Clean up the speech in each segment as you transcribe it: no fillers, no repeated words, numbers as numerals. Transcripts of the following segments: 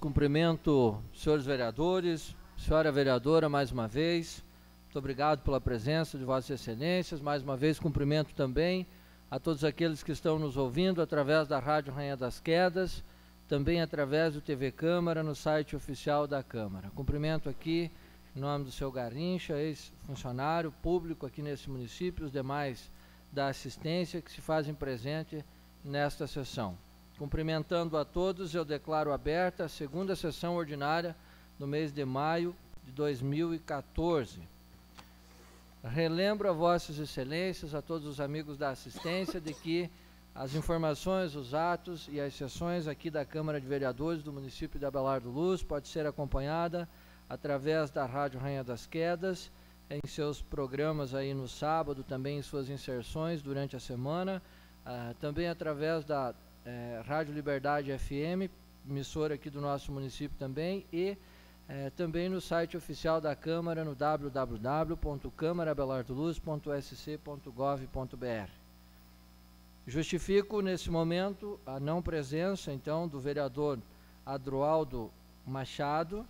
Cumprimento os senhores vereadores, senhora vereadora, mais uma vez. Muito obrigado pela presença de Vossas Excelências. Mais uma vez, cumprimento também a todos aqueles que estão nos ouvindo através da Rádio Rainha das Quedas, também através do TV Câmara, no site oficial da Câmara. Cumprimento aqui, em nome do seu Garrincha, ex-funcionário público aqui nesse município, os demais da assistência que se fazem presente nesta sessão. Cumprimentando a todos, eu declaro aberta a segunda sessão ordinária do mês de maio de 2014. Relembro a Vossas Excelências, a todos os amigos da assistência, de que as informações, os atos e as sessões aqui da Câmara de Vereadores do município de Abelardo Luz pode ser acompanhada através da Rádio Rainha das Quedas, em seus programas aí no sábado, também em suas inserções durante a semana, também através da Rádio Liberdade FM, emissora aqui do nosso município também, e também no site oficial da Câmara, no www.câmarabelardoluz.sc.gov.br. Justifico, nesse momento, a não presença, então, do vereador Adroaldo Machado,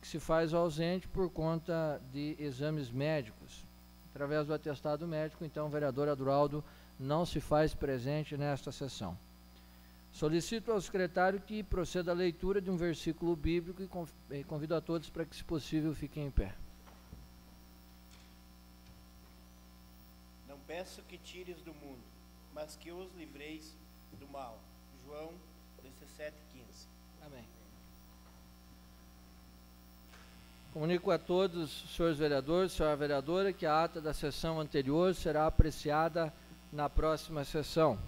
que se faz ausente por conta de exames médicos. Através do atestado médico, então, o vereador Adroaldo não se faz presente nesta sessão. Solicito ao secretário que proceda à leitura de um versículo bíblico e convido a todos para que, se possível, fiquem em pé. Não peço que tires do mundo, mas que os livreis do mal. João 17:15. Amém. Comunico a todos, senhores vereadores, senhora vereadora, que a ata da sessão anterior será apreciada na próxima sessão.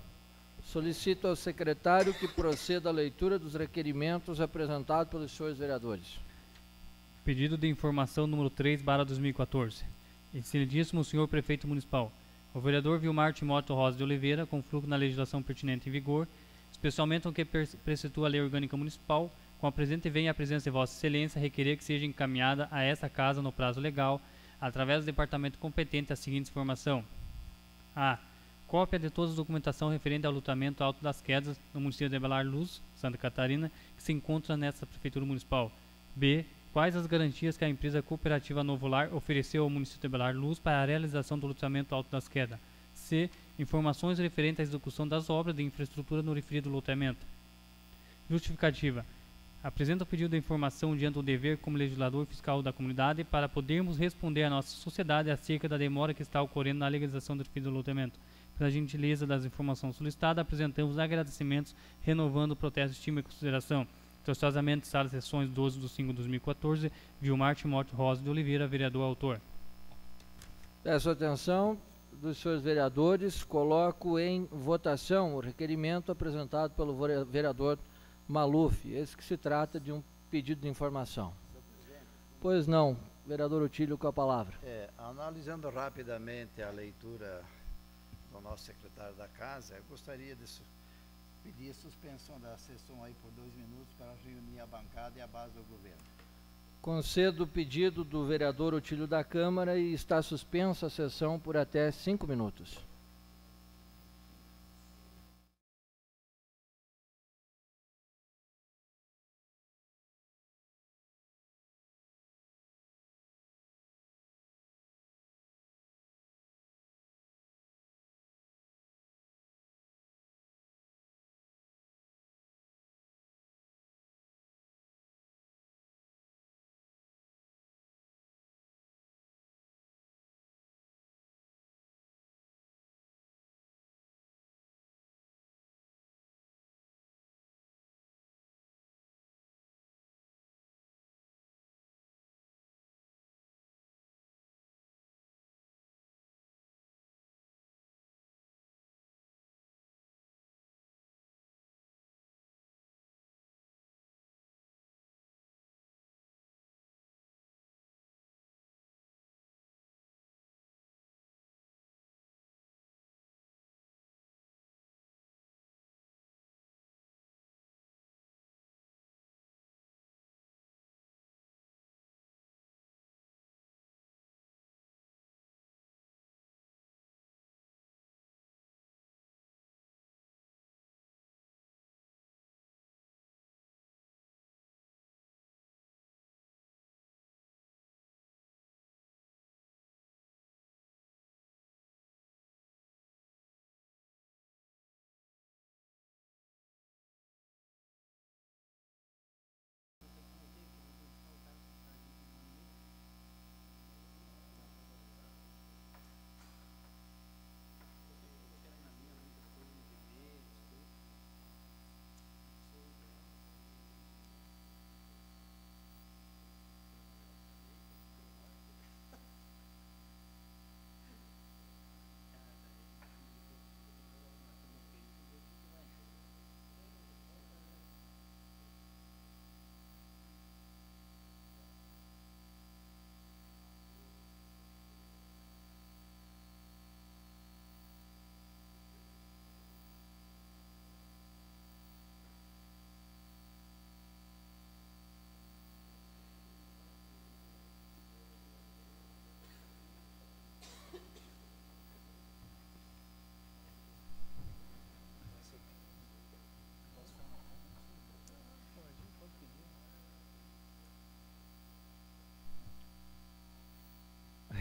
Solicito ao secretário que proceda à leitura dos requerimentos apresentados pelos senhores vereadores. Pedido de informação número 3/2014. Excelentíssimo senhor prefeito municipal, o vereador Vilmar Timóteo Rosa de Oliveira, com fluxo na legislação pertinente em vigor, especialmente o que precitua a lei orgânica municipal, com a presente vem à presença de Vossa Excelência, requerer que seja encaminhada a esta casa no prazo legal, através do departamento competente, a seguinte informação: a. Cópia de toda a documentação referente ao lutamento Alto das Quedas no município de Abelardo Luz, Santa Catarina, que se encontra nesta prefeitura municipal. B. Quais as garantias que a empresa cooperativa Novo Lar ofereceu ao município de Abelardo Luz para a realização do lutamento Alto das Quedas. C. Informações referentes à execução das obras de infraestrutura no referido loteamento. Justificativa. Apresenta o pedido de informação diante do dever como legislador fiscal da comunidade para podermos responder à nossa sociedade acerca da demora que está ocorrendo na legalização do referido loteamento. Pela gentileza das informações solicitadas, apresentamos agradecimentos, renovando o protesto de estima e consideração. Trostosamente, sala de sessões 12/5/2014, Vilmar Timóteo Rosa de Oliveira, vereador autor. Peço atenção dos senhores vereadores, coloco em votação o requerimento apresentado pelo vereador Maluf, esse que se trata de um pedido de informação. Pois não, vereador Otílio, com a palavra. Analisando rapidamente a leitura do nosso secretário da Casa, eu gostaria de pedir a suspensão da sessão aí por 2 minutos para reunir a bancada e a base do governo. Concedo o pedido do vereador Otílio da Câmara e está suspensa a sessão por até 5 minutos.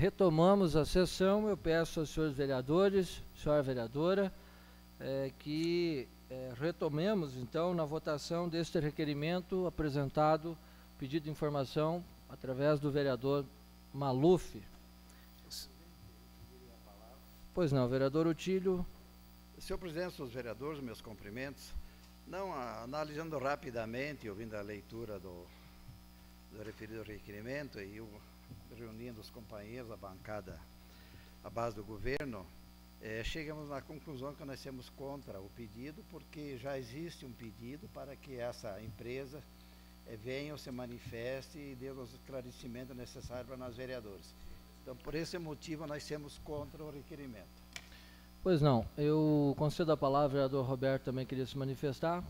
retomamos a sessão. Eu peço aos senhores vereadores, senhora vereadora, que retomemos, então, na votação deste requerimento apresentado, pedido de informação, através do vereador Maluf. Pois não, vereador Otílio. Senhor presidente, senhores vereadores, meus cumprimentos. Não, analisando rapidamente, ouvindo a leitura do referido requerimento e reunindo os companheiros da bancada à base do governo, chegamos na conclusão que nós temos contra o pedido, porque já existe um pedido para que essa empresa venha ou se manifeste e dê os esclarecimentos necessários para nós vereadores. Então, por esse motivo, nós temos contra o requerimento. Pois não, eu concedo a palavra, o vereador Roberto também queria se manifestar.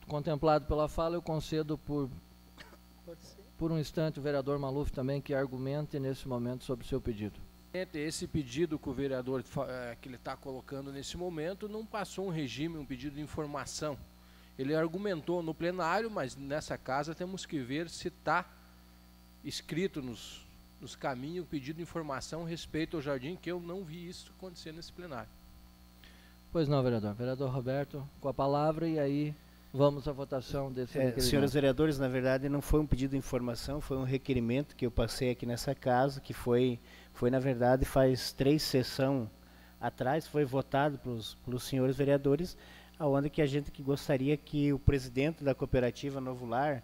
Contemplado pela fala, eu concedo por um instante o vereador Maluf também, que argumente nesse momento sobre o seu pedido. Esse pedido que o vereador que ele está colocando nesse momento não passou um regime, um pedido de informação. Ele argumentou no plenário, mas nessa casa temos que ver se está escrito nos caminhos o pedido de informação a respeito ao jardim, que eu não vi isso acontecer nesse plenário. Pois não, vereador. Vereador Roberto, com a palavra, e aí vamos à votação desse requerimento. Senhores vereadores, na verdade não foi um pedido de informação, foi um requerimento que eu passei aqui nessa casa, que foi na verdade faz 3 sessões atrás, foi votado pelos senhores vereadores, aonde que a gente gostaria que o presidente da cooperativa Novo Lar,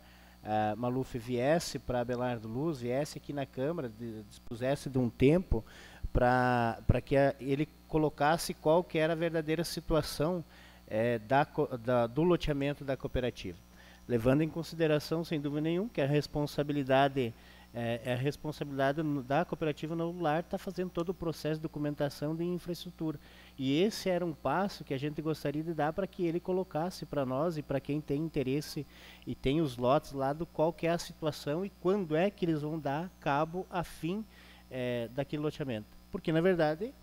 Maluf, viesse para Abelardo Luz, viesse aqui na Câmara, dispusesse de um tempo para que ele colocasse qual que era a verdadeira situação do loteamento da cooperativa, levando em consideração, sem dúvida nenhuma, que a responsabilidade da cooperativa Novo Lar está fazendo todo o processo de documentação de infraestrutura. E esse era um passo que a gente gostaria de dar para que ele colocasse para nós e para quem tem interesse e tem os lotes lá do qual que é a situação e quando é que eles vão dar cabo a fim daquele loteamento. Porque, na verdade,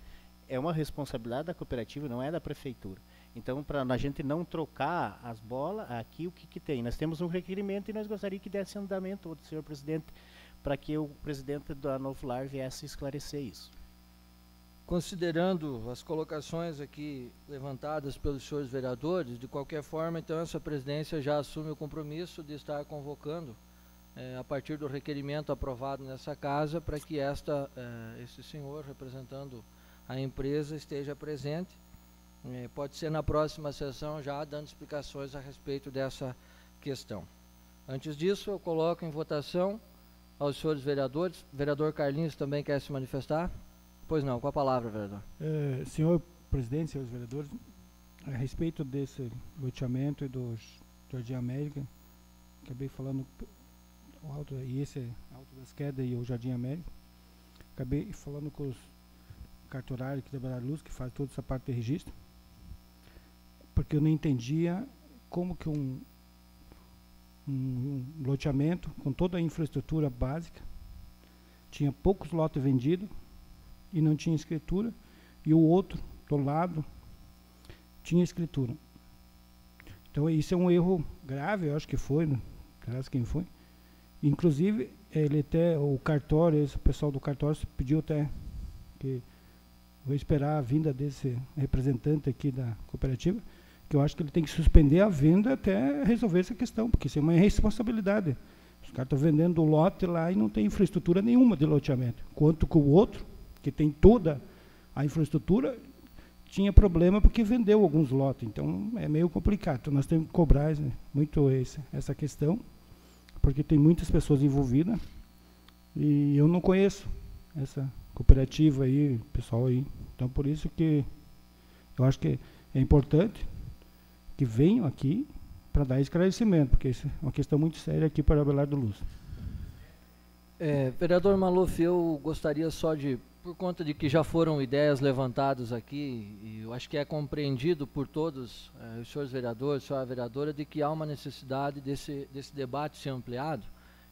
é uma responsabilidade da cooperativa, não é da prefeitura. Então, para a gente não trocar as bolas, aqui o que tem? Nós temos um requerimento e nós gostaríamos que desse andamento, senhor presidente, para que o presidente da Novo Lar viesse esclarecer isso. Considerando as colocações aqui levantadas pelos senhores vereadores, de qualquer forma, então, essa presidência já assume o compromisso de estar convocando, a partir do requerimento aprovado nessa casa, para que esse senhor, representando a empresa, esteja presente. Pode ser na próxima sessão já dando explicações a respeito dessa questão. Antes disso, eu coloco em votação aos senhores vereadores. Vereador Carlinhos também quer se manifestar? Pois não, com a palavra, vereador. Senhor presidente, senhores vereadores, a respeito desse loteamento e do Jardim América, acabei falando e esse Alto das Quedas e o Jardim América, acabei falando com os cartorários que trabalharam luz, que faz toda essa parte de registro, porque eu não entendia como que um loteamento com toda a infraestrutura básica tinha poucos lotes vendidos e não tinha escritura, e o outro do lado tinha escritura. Então isso é um erro grave, eu acho que foi, não sei quem foi. Inclusive o cartório, esse pessoal do cartório pediu até que vou esperar a vinda desse representante aqui da cooperativa, que eu acho que ele tem que suspender a venda até resolver essa questão, porque isso é uma irresponsabilidade. Os caras estão vendendo o lote lá e não tem infraestrutura nenhuma de loteamento. Enquanto que o outro, que tem toda a infraestrutura, tinha problema porque vendeu alguns lotes. Então, é meio complicado. Então, nós temos que cobrar muito essa questão, porque tem muitas pessoas envolvidas e eu não conheço essa cooperativa aí, pessoal aí. Então, por isso que eu acho que é importante que venham aqui para dar esclarecimento, porque isso é uma questão muito séria aqui para Abelardo Luz. Vereador Maluf, eu gostaria só por conta de que já foram ideias levantadas aqui, e eu acho que é compreendido por todos os senhores vereadores, senhora vereadora, de que há uma necessidade desse debate ser ampliado.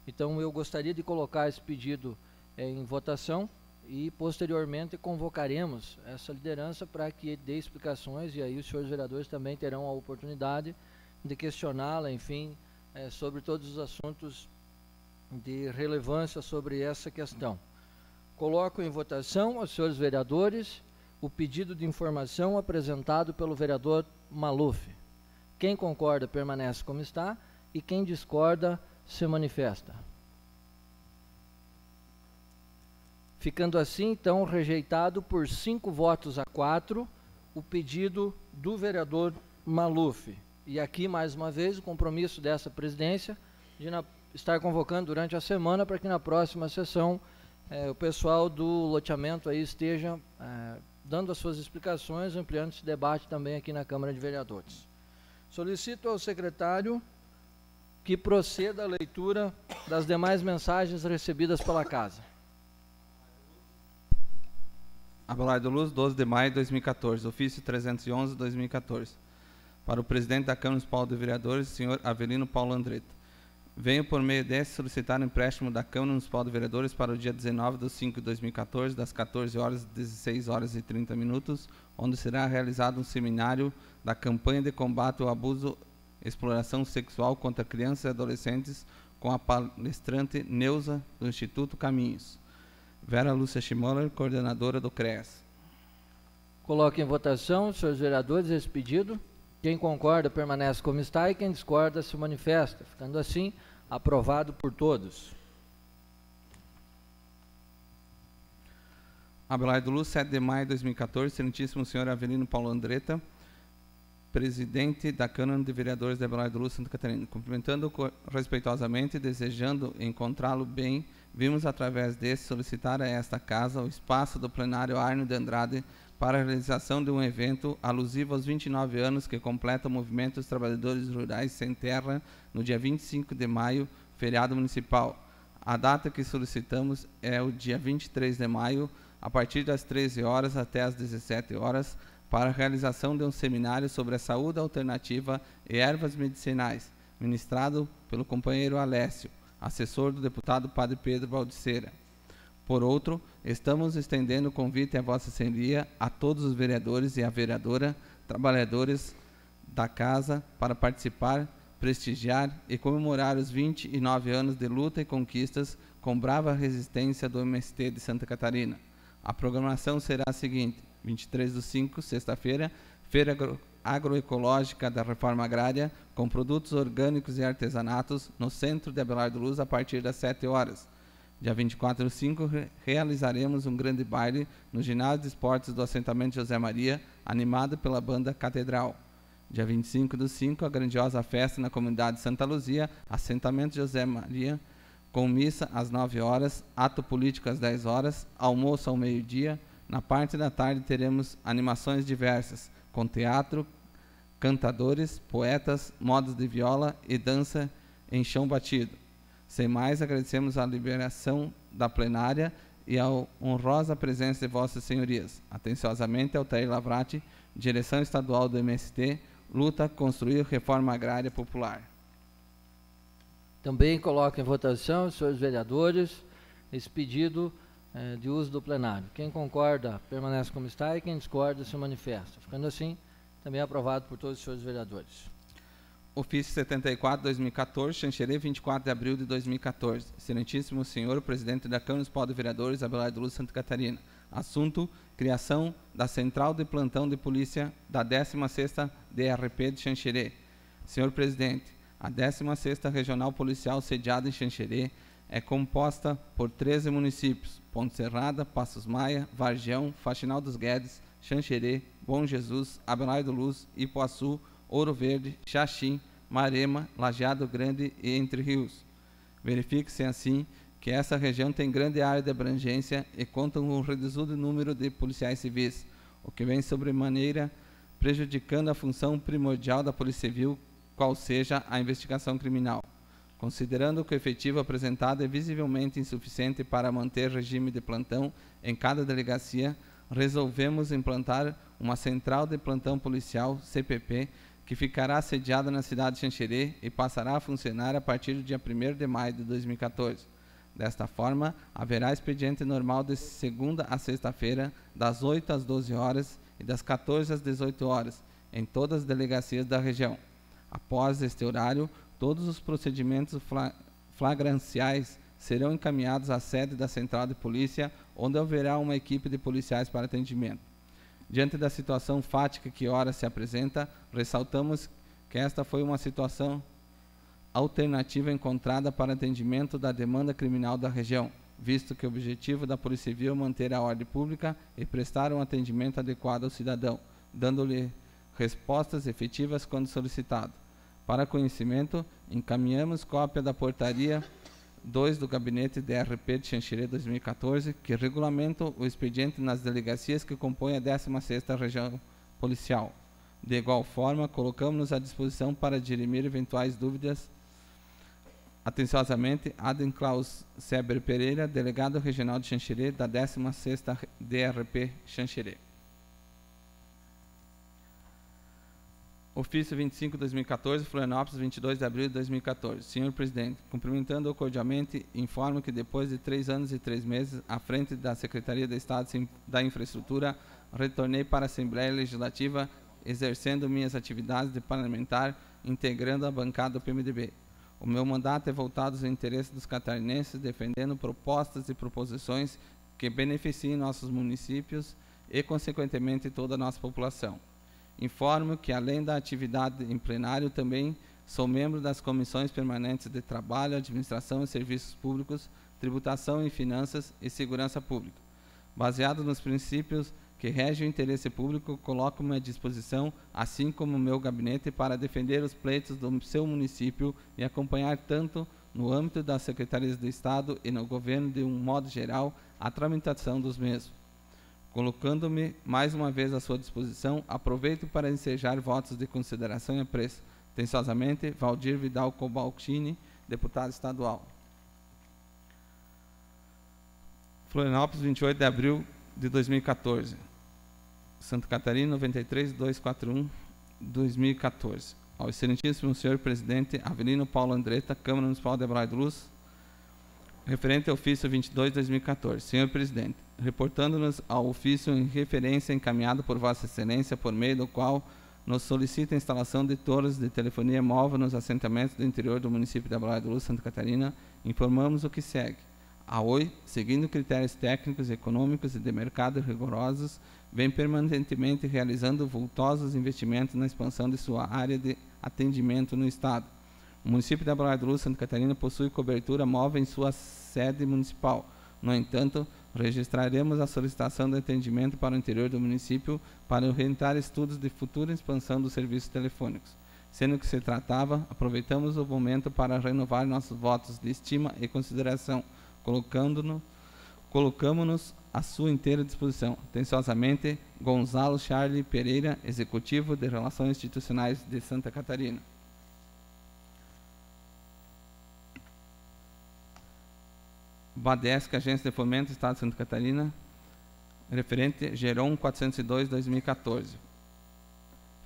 Então, eu gostaria de colocar esse pedido em votação e, posteriormente, convocaremos essa liderança para que dê explicações, e aí os senhores vereadores também terão a oportunidade de questioná-la, enfim, sobre todos os assuntos de relevância sobre essa questão. Coloco em votação aos senhores vereadores o pedido de informação apresentado pelo vereador Maluf. Quem concorda permanece como está e quem discorda se manifesta. Ficando assim, então, rejeitado por 5 votos a 4 o pedido do vereador Maluf. E aqui, mais uma vez, o compromisso dessa presidência de estar convocando durante a semana para que na próxima sessão o pessoal do loteamento aí esteja dando as suas explicações, ampliando esse debate também aqui na Câmara de Vereadores. Solicito ao secretário que proceda a leitura das demais mensagens recebidas pela Casa. Abelardo Luz, 12 de maio de 2014, ofício 311/2014. Para o presidente da Câmara Municipal de Vereadores, senhor Avelino Paulo Andretta. Venho por meio desse solicitar um empréstimo da Câmara Municipal de Vereadores para o dia 19/5/2014, das 14 horas às 16 horas e 30 minutos, onde será realizado um seminário da campanha de combate ao abuso e exploração sexual contra crianças e adolescentes com a palestrante Neuza, do Instituto Caminhos. Vera Lúcia Schimoller, coordenadora do CREAS. Coloco em votação, senhores vereadores, esse pedido. Quem concorda permanece como está e quem discorda se manifesta. Ficando assim, aprovado por todos. Abelardo Luz, 7 de maio de 2014, excelentíssimo senhor Avelino Paulo Andretta, presidente da Câmara de Vereadores de Abelardo Luz, Santa Catarina. Cumprimentando respeitosamente e desejando encontrá-lo bem, vimos através desse solicitar a esta casa o espaço do plenário Arno de Andrade para a realização de um evento alusivo aos 29 anos que completa o Movimento dos Trabalhadores Rurais Sem Terra no dia 25 de maio, feriado municipal. A data que solicitamos é o dia 23 de maio, a partir das 13 horas até as 17 horas, para a realização de um seminário sobre a saúde alternativa e ervas medicinais, ministrado pelo companheiro Alessio, assessor do deputado Padre Pedro Baldiceira. Por outro, estamos estendendo o convite à Vossa Senhoria, a todos os vereadores e a vereadora, trabalhadores da Casa, para participar, prestigiar e comemorar os 29 anos de luta e conquistas com brava resistência do MST de Santa Catarina. A programação será a seguinte: 23/5, sexta-feira, Feira Agroecológica da Reforma Agrária, com produtos orgânicos e artesanatos, no centro de Abelardo Luz, a partir das 7 horas. Dia 24/5, realizaremos um grande baile no Ginásio de Esportes do Assentamento José Maria, animado pela banda Catedral. Dia 25/5, a grandiosa festa na comunidade Santa Luzia, Assentamento José Maria, com missa às 9 horas, ato político às 10 horas, almoço ao meio-dia. Na parte da tarde teremos animações diversas, com teatro, cantadores, poetas, modas de viola e dança em chão batido. Sem mais, agradecemos a liberação da plenária e a honrosa presença de vossas senhorias. Atenciosamente, Altair Lavrati, direção estadual do MST, luta construir reforma agrária popular. Também coloco em votação, senhores vereadores, esse pedido de uso do plenário. Quem concorda permanece como está e quem discorda se manifesta. Ficando assim, também aprovado por todos os senhores vereadores. Ofício 74/2014, Xanxerê, 24 de abril de 2014. Excelentíssimo senhor, presidente da Câmara Municipal de Vereadores, Abelardo Luz, Santa Catarina. Assunto: criação da Central de Plantão de Polícia da 16ª DRP de Xanxerê. Senhor presidente, a 16ª Regional Policial sediada em Xanxerê é composta por 13 municípios: Ponte Serrada, Passos Maia, Vargião, Faxinal dos Guedes, Xanxerê, Bom Jesus, Abelardo Luz, Ipuaçu, Ouro Verde, Xaxim, Marema, Lajeado Grande e Entre Rios. Verifique-se assim que essa região tem grande área de abrangência e conta com um reduzido número de policiais civis, o que vem sobremaneira prejudicando a função primordial da Polícia Civil, qual seja a investigação criminal. Considerando que o efetivo apresentado é visivelmente insuficiente para manter regime de plantão em cada delegacia, resolvemos implantar uma Central de Plantão Policial, CPP, que ficará sediada na cidade de Xanxerê e passará a funcionar a partir do dia 1º de maio de 2014. Desta forma, haverá expediente normal de segunda a sexta-feira, das 8 às 12 horas e das 14 às 18 horas, em todas as delegacias da região. Após este horário, todos os procedimentos flagranciais serão encaminhados à sede da Central de Polícia, onde haverá uma equipe de policiais para atendimento. Diante da situação fática que ora se apresenta, ressaltamos que esta foi uma situação alternativa encontrada para atendimento da demanda criminal da região, visto que o objetivo da Polícia Civil é manter a ordem pública e prestar um atendimento adequado ao cidadão, dando-lhe respostas efetivas quando solicitado. Para conhecimento, encaminhamos cópia da portaria 2 do Gabinete DRP de Xanxerê 2014, que regulamenta o expediente nas delegacias que compõem a 16ª Região Policial. De igual forma, colocamos-nos à disposição para dirimir eventuais dúvidas. Atenciosamente, Adem Klaus Seber Pereira, delegado regional de Xanxerê, da 16ª DRP Xanxerê. Ofício 25/2014, Florianópolis, 22 de abril de 2014. Senhor Presidente, cumprimentando-o cordialmente, informo que depois de 3 anos e 3 meses, à frente da Secretaria de Estado da Infraestrutura, retornei para a Assembleia Legislativa, exercendo minhas atividades de parlamentar, integrando a bancada do PMDB. O meu mandato é voltado aos interesses dos catarinenses, defendendo propostas e proposições que beneficiem nossos municípios e, consequentemente, toda a nossa população. Informo que, além da atividade em plenário, também sou membro das comissões permanentes de Trabalho, Administração e Serviços Públicos, Tributação e Finanças e Segurança Pública. Baseado nos princípios que regem o interesse público, coloco-me à disposição, assim como o meu gabinete, para defender os pleitos do seu município e acompanhar tanto no âmbito das secretarias do Estado e no governo de um modo geral a tramitação dos mesmos. Colocando-me mais uma vez à sua disposição, aproveito para ensejar votos de consideração e apreço. Atenciosamente, Valdir Vidal Cobalcini, deputado estadual. Florianópolis, 28 de abril de 2014. Santa Catarina, 93.241/2014. Ao excelentíssimo senhor presidente Avelino Paulo Andretta, Câmara Municipal de Abrolhos de Luz, referente ao ofício 22/2014. Senhor presidente, reportando-nos ao ofício em referência encaminhado por Vossa Excelência, por meio do qual nos solicita a instalação de torres de telefonia móvel nos assentamentos do interior do município de Abrolhos de Luz, Santa Catarina, informamos o que segue. A Oi, seguindo critérios técnicos, econômicos e de mercado rigorosos, vem permanentemente realizando vultosos investimentos na expansão de sua área de atendimento no Estado. O município de Abrolhos de Luz, Santa Catarina, possui cobertura móvel em sua sede municipal. No entanto, registraremos a solicitação de atendimento para o interior do município para orientar estudos de futura expansão dos serviços telefônicos. Sendo que se tratava, aproveitamos o momento para renovar nossos votos de estima e consideração, colocamos-nos à sua inteira disposição. Atenciosamente, Gonzalo Charlie Pereira, Executivo de Relações Institucionais de Santa Catarina. Badesc, Agência de Fomento, Estado de Santa Catarina, referente Geron 402/2014.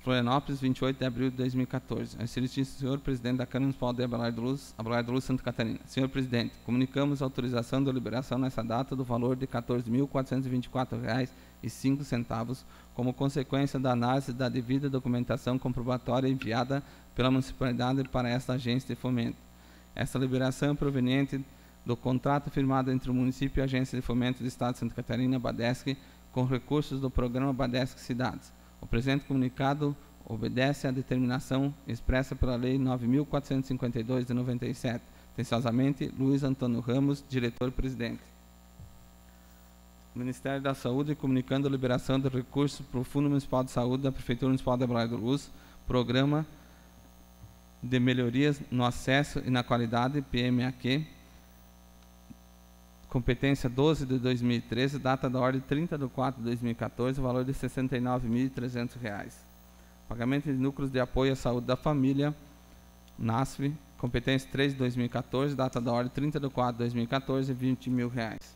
Florianópolis, 28 de abril de 2014. Excelentíssimo senhor presidente da Câmara Municipal de Abrolhos de Luz, Santa Catarina. Senhor presidente, comunicamos a autorização de liberação nessa data do valor de R$ 14.424,05 como consequência da análise da devida documentação comprobatória enviada pela municipalidade para esta agência de fomento. Essa liberação é proveniente do contrato firmado entre o município e a Agência de Fomento do Estado de Santa Catarina, Badesc, com recursos do programa Badesc Cidades. O presente comunicado obedece à determinação expressa pela Lei 9.452 de 97. Atenciosamente, Luiz Antônio Ramos, diretor-presidente. Ministério da Saúde, comunicando a liberação de recursos para o Fundo Municipal de Saúde da Prefeitura Municipal de Abrolhos de Luz, Programa de Melhorias no Acesso e na Qualidade, PMAQ, competência 12 de 2013, data da ordem 30/4/2014, valor de R$ 69.300. Pagamento de núcleos de apoio à saúde da família, NASF, competência 3 de 2014, data da ordem 30/4/2014, R$ 20.000.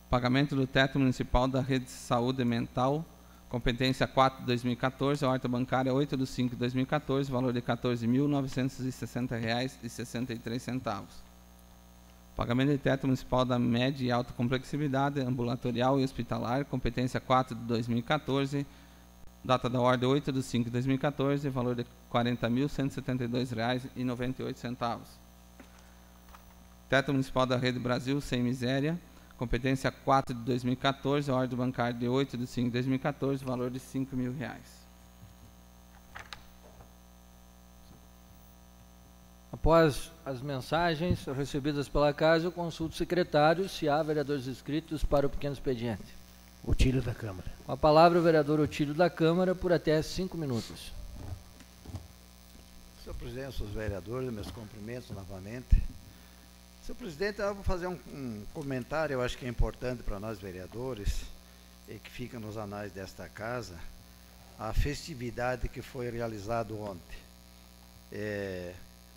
Pagamento do teto municipal da rede de saúde mental, competência 4 de 2014, ordem bancária 8/5/2014, valor de R$ 14.960,63. Pagamento de teto municipal da média e alta complexidade, ambulatorial e hospitalar, competência 4 de 2014, data da ordem 8/5/2014, valor de R$ 40.172,98. Teto Municipal da Rede Brasil, sem miséria, competência 4 de 2014, ordem bancária de 8 de 5 de 2014, valor de R$5.000. Após as mensagens recebidas pela casa, eu consulto o secretário se há vereadores inscritos para o pequeno expediente. Otílio da Câmara. Com a palavra o vereador Otílio da Câmara por até 5 minutos. Senhor presidente, senhores vereadores, meus cumprimentos novamente. Senhor presidente, eu vou fazer um comentário, eu acho que é importante para nós vereadores, e que fica nos anais desta casa, a festividade que foi realizada ontem.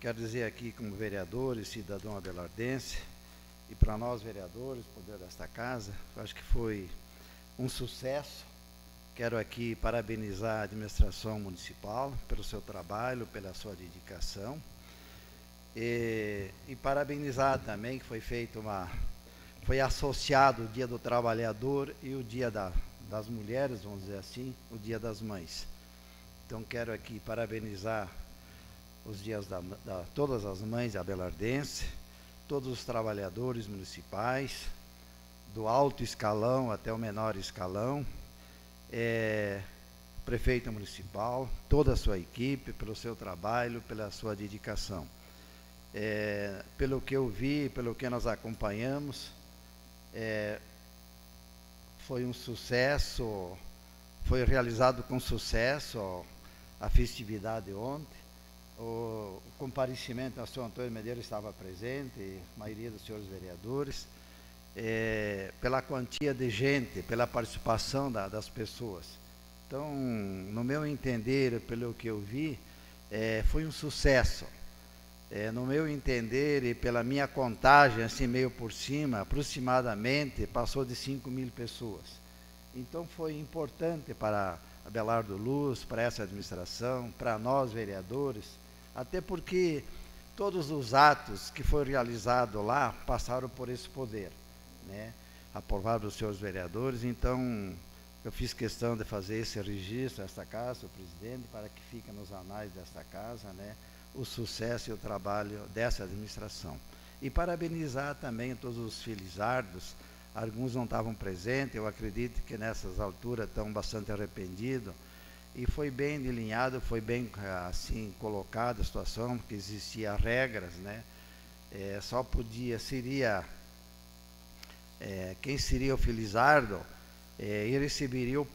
Quero dizer aqui, como vereadores, cidadão abelardense, e para nós vereadores, poder desta casa, eu acho que foi um sucesso. Quero aqui parabenizar a administração municipal pelo seu trabalho, pela sua dedicação, e parabenizar também que foi associado o Dia do Trabalhador e o Dia das Mulheres, vamos dizer assim, o Dia das Mães. Então quero aqui parabenizar os dias todas as mães abelardenses, todos os trabalhadores municipais, do alto escalão até o menor escalão, prefeito municipal, toda a sua equipe, pelo seu trabalho, pela sua dedicação. Pelo que eu vi, pelo que nós acompanhamos, foi um sucesso, foi realizado com sucesso a festividade ontem. O comparecimento do senhor Antônio Medeiros estava presente, a maioria dos senhores vereadores, pela quantia de gente, pela participação das pessoas. Então, no meu entender, pelo que eu vi, foi um sucesso. No meu entender e pela minha contagem, assim meio por cima, aproximadamente passou de 5.000 pessoas. Então foi importante para Abelardo Luz, para essa administração, para nós vereadores, até porque todos os atos que foram realizados lá passaram por esse poder, né? Aprovado pelos senhores vereadores. Então eu fiz questão de fazer esse registro nesta casa, senhor presidente, para que fique nos anais desta casa, né, o sucesso e o trabalho dessa administração. E parabenizar também todos os felizardos, alguns não estavam presentes, eu acredito que nessas alturas estão bastante arrependidos, e foi bem delineado, foi bem assim colocada a situação, porque existiam regras, né? Só seria, quem seria o felizardo, ele receberia o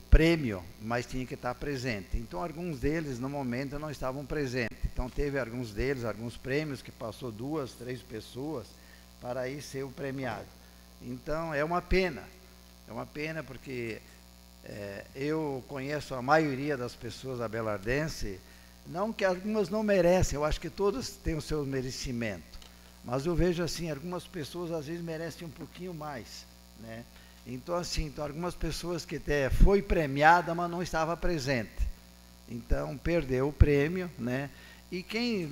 prêmio, mas tinha que estar presente. Então, alguns deles, no momento, não estavam presentes. Então, teve alguns deles, alguns prêmios, que passou 2, 3 pessoas para aí ser o premiado. Então, é uma pena porque eu conheço a maioria das pessoas abelardenses, não que algumas não merecem, eu acho que todas têm o seu merecimento, mas eu vejo assim, algumas pessoas às vezes merecem um pouquinho mais, né? Então, assim, algumas pessoas que até foi premiada, mas não estava presente. Então, perdeu o prêmio, né? E quem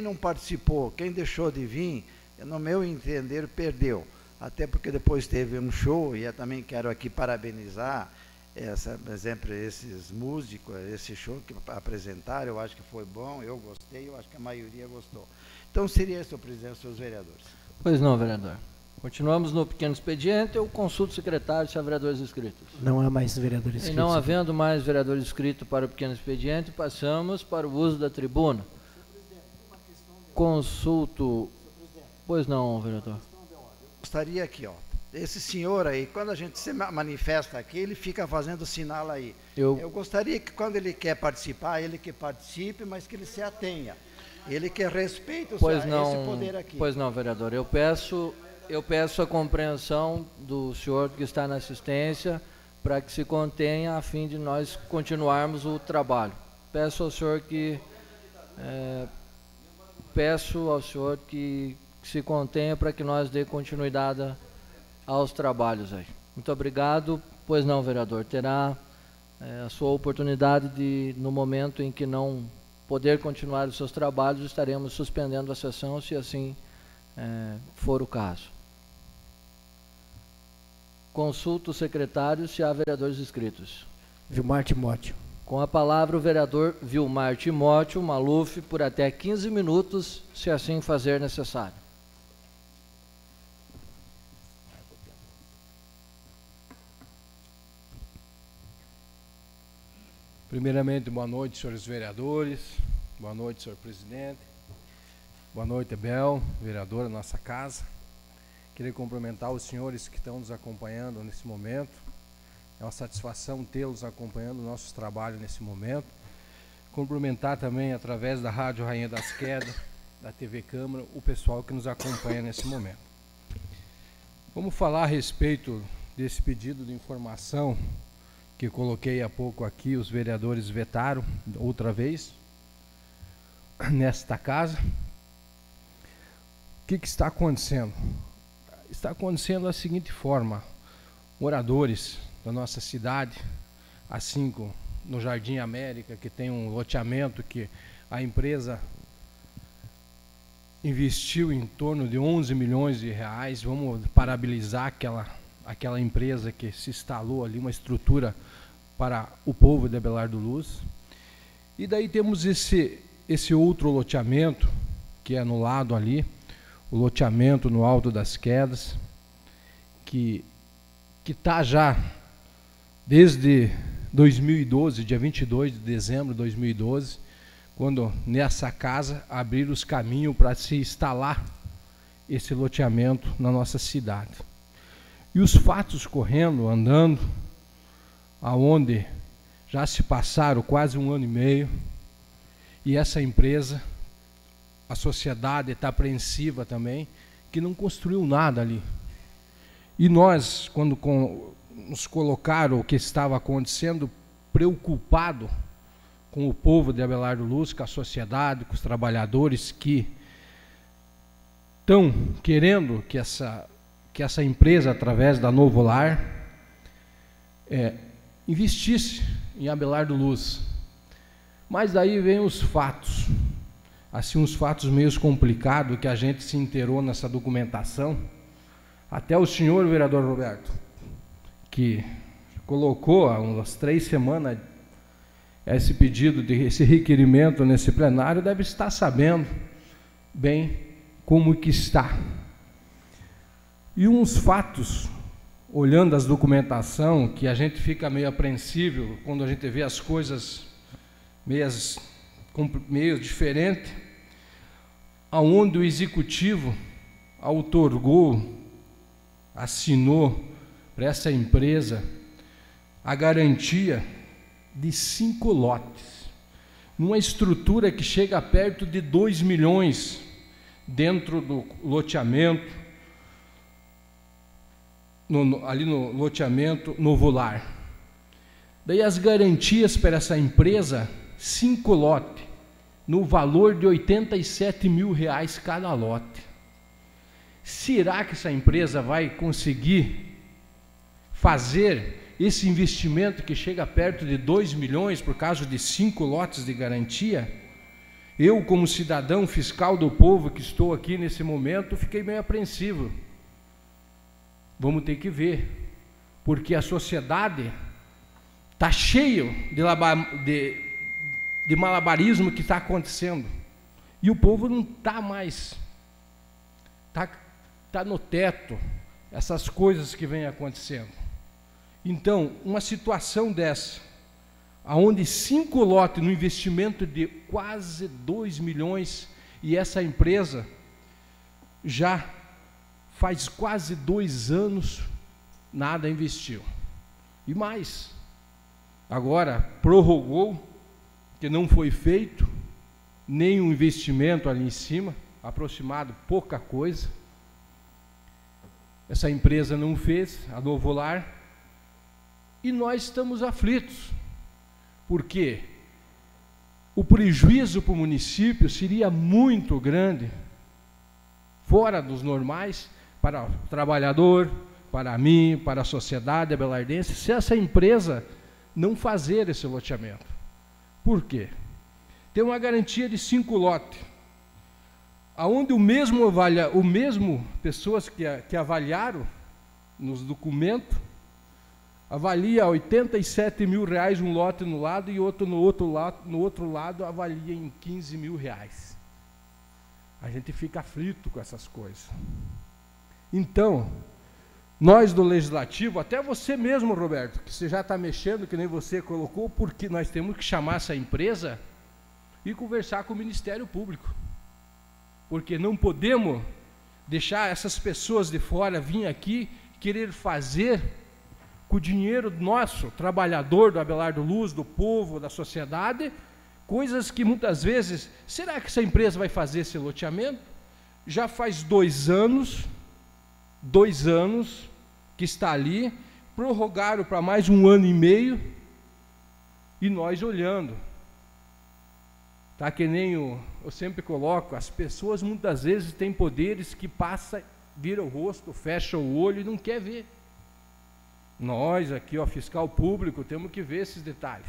não participou, quem deixou de vir, no meu entender, perdeu. Até porque depois teve um show, e eu também quero aqui parabenizar, por exemplo, esses músicos, esse show que apresentaram, eu acho que foi bom, eu gostei, eu acho que a maioria gostou. Então, seria esse o presidente, senhores vereadores. Pois não, vereador. Continuamos no pequeno expediente. Eu consulto o secretário se há vereadores inscritos. Não há mais vereadores inscritos. E não havendo mais vereadores inscritos para o pequeno expediente, passamos para o uso da tribuna. Consulto. Pois não, vereador. Gostaria aqui, ó. Esse senhor aí, quando a gente se manifesta aqui, ele fica fazendo sinal aí. Eu gostaria que quando ele quer participar, ele que participe, mas que ele se atenha. Ele que respeite esse poder aqui. Pois não, vereador. Eu peço a compreensão do senhor que está na assistência para que se contenha a fim de nós continuarmos o trabalho. Peço ao senhor que se contenha para que nós dê continuidade aos trabalhos aí. Muito obrigado. Pois não, vereador. Terá a sua oportunidade de, no momento em que não poder continuar os seus trabalhos, estaremos suspendendo a sessão, se assim for o caso. Consulto o secretário se há vereadores inscritos. Vilmar Timóteo. Com a palavra o vereador Vilmar Timóteo Maluf por até 15 minutos, se assim fazer necessário. Primeiramente, boa noite, senhores vereadores, boa noite, senhor presidente, boa noite, Abel, vereador da nossa casa. Queria cumprimentar os senhores que estão nos acompanhando nesse momento. É uma satisfação tê-los acompanhando o nosso trabalho nesse momento. Cumprimentar também, através da Rádio Rainha das Quedas, da TV Câmara, o pessoal que nos acompanha nesse momento. Vamos falar a respeito desse pedido de informação que coloquei há pouco aqui, os vereadores vetaram outra vez nesta casa. O que está acontecendo? Está acontecendo da seguinte forma: moradores da nossa cidade, assim como no Jardim América, que tem um loteamento que a empresa investiu em torno de 11 milhões de reais, vamos parabenizar aquela empresa que se instalou ali, uma estrutura para o povo de Abelardo Luz. E daí temos esse outro loteamento, que é no lado ali, o loteamento no Alto das Quedas, que está já desde 2012, dia 22 de dezembro de 2012, quando nessa casa abriram os caminhos para se instalar esse loteamento na nossa cidade. E os fatos correndo, andando, aonde já se passaram quase 1 ano e meio, e essa empresa, a sociedade está apreensiva também, que não construiu nada ali. E nós, quando nos colocaram o que estava acontecendo, preocupado com o povo de Abelardo Luz, com a sociedade, com os trabalhadores que estão querendo que essa empresa, através da Novo Lar, investisse em Abelardo Luz. Mas daí vem os fatos, assim, uns fatos meio complicados, que a gente se inteirou nessa documentação. Até o senhor vereador Roberto, que colocou há umas 3 semanas esse pedido, esse requerimento nesse plenário, deve estar sabendo bem como que está. E uns fatos, olhando as documentação, que a gente fica meio apreensível quando a gente vê as coisas meio diferente, aonde o executivo assinou para essa empresa a garantia de 5 lotes, numa estrutura que chega perto de 2 milhões dentro do loteamento, ali no loteamento Novo Lar. Daí as garantias para essa empresa, 5 lotes, no valor de R$87 mil cada lote. Será que essa empresa vai conseguir fazer esse investimento que chega perto de 2 milhões por causa de 5 lotes de garantia? Eu, como cidadão fiscal do povo que estou aqui nesse momento, fiquei meio apreensivo. Vamos ter que ver, porque a sociedade está cheia de malabarismo que está acontecendo, e o povo não está mais, está no teto, essas coisas que vêm acontecendo. Então, uma situação dessa, onde 5 lotes no investimento de quase 2 milhões, e essa empresa já faz quase 2 anos nada investiu. E mais, agora prorrogou, que não foi feito nenhum investimento ali em cima, aproximado pouca coisa. Essa empresa não fez, a Novo Lar, e nós estamos aflitos, porque o prejuízo para o município seria muito grande, fora dos normais, para o trabalhador, para mim, para a sociedade abelardense, se essa empresa não fazer esse loteamento. Por quê? Tem uma garantia de 5 lotes, aonde pessoas que avaliaram nos documentos, avalia R$87 mil um lote no lado, e outro no outro lado avalia em R$15 mil. A gente fica aflito com essas coisas. Então, nós do Legislativo, até você mesmo, Roberto, que você já está mexendo, que nem você colocou, porque nós temos que chamar essa empresa e conversar com o Ministério Público. Porque não podemos deixar essas pessoas de fora vir aqui querer fazer com o dinheiro nosso, trabalhador do Abelardo Luz, do povo, da sociedade, coisas que muitas vezes, será que essa empresa vai fazer esse loteamento? Já faz 2 anos que está ali, prorrogaram para mais 1 ano e meio, e nós olhando. Tá, que nem eu sempre coloco, as pessoas muitas vezes têm poderes que passa, vira o rosto, fecha o olho e não quer ver. Nós aqui, ó, fiscal público, temos que ver esses detalhes.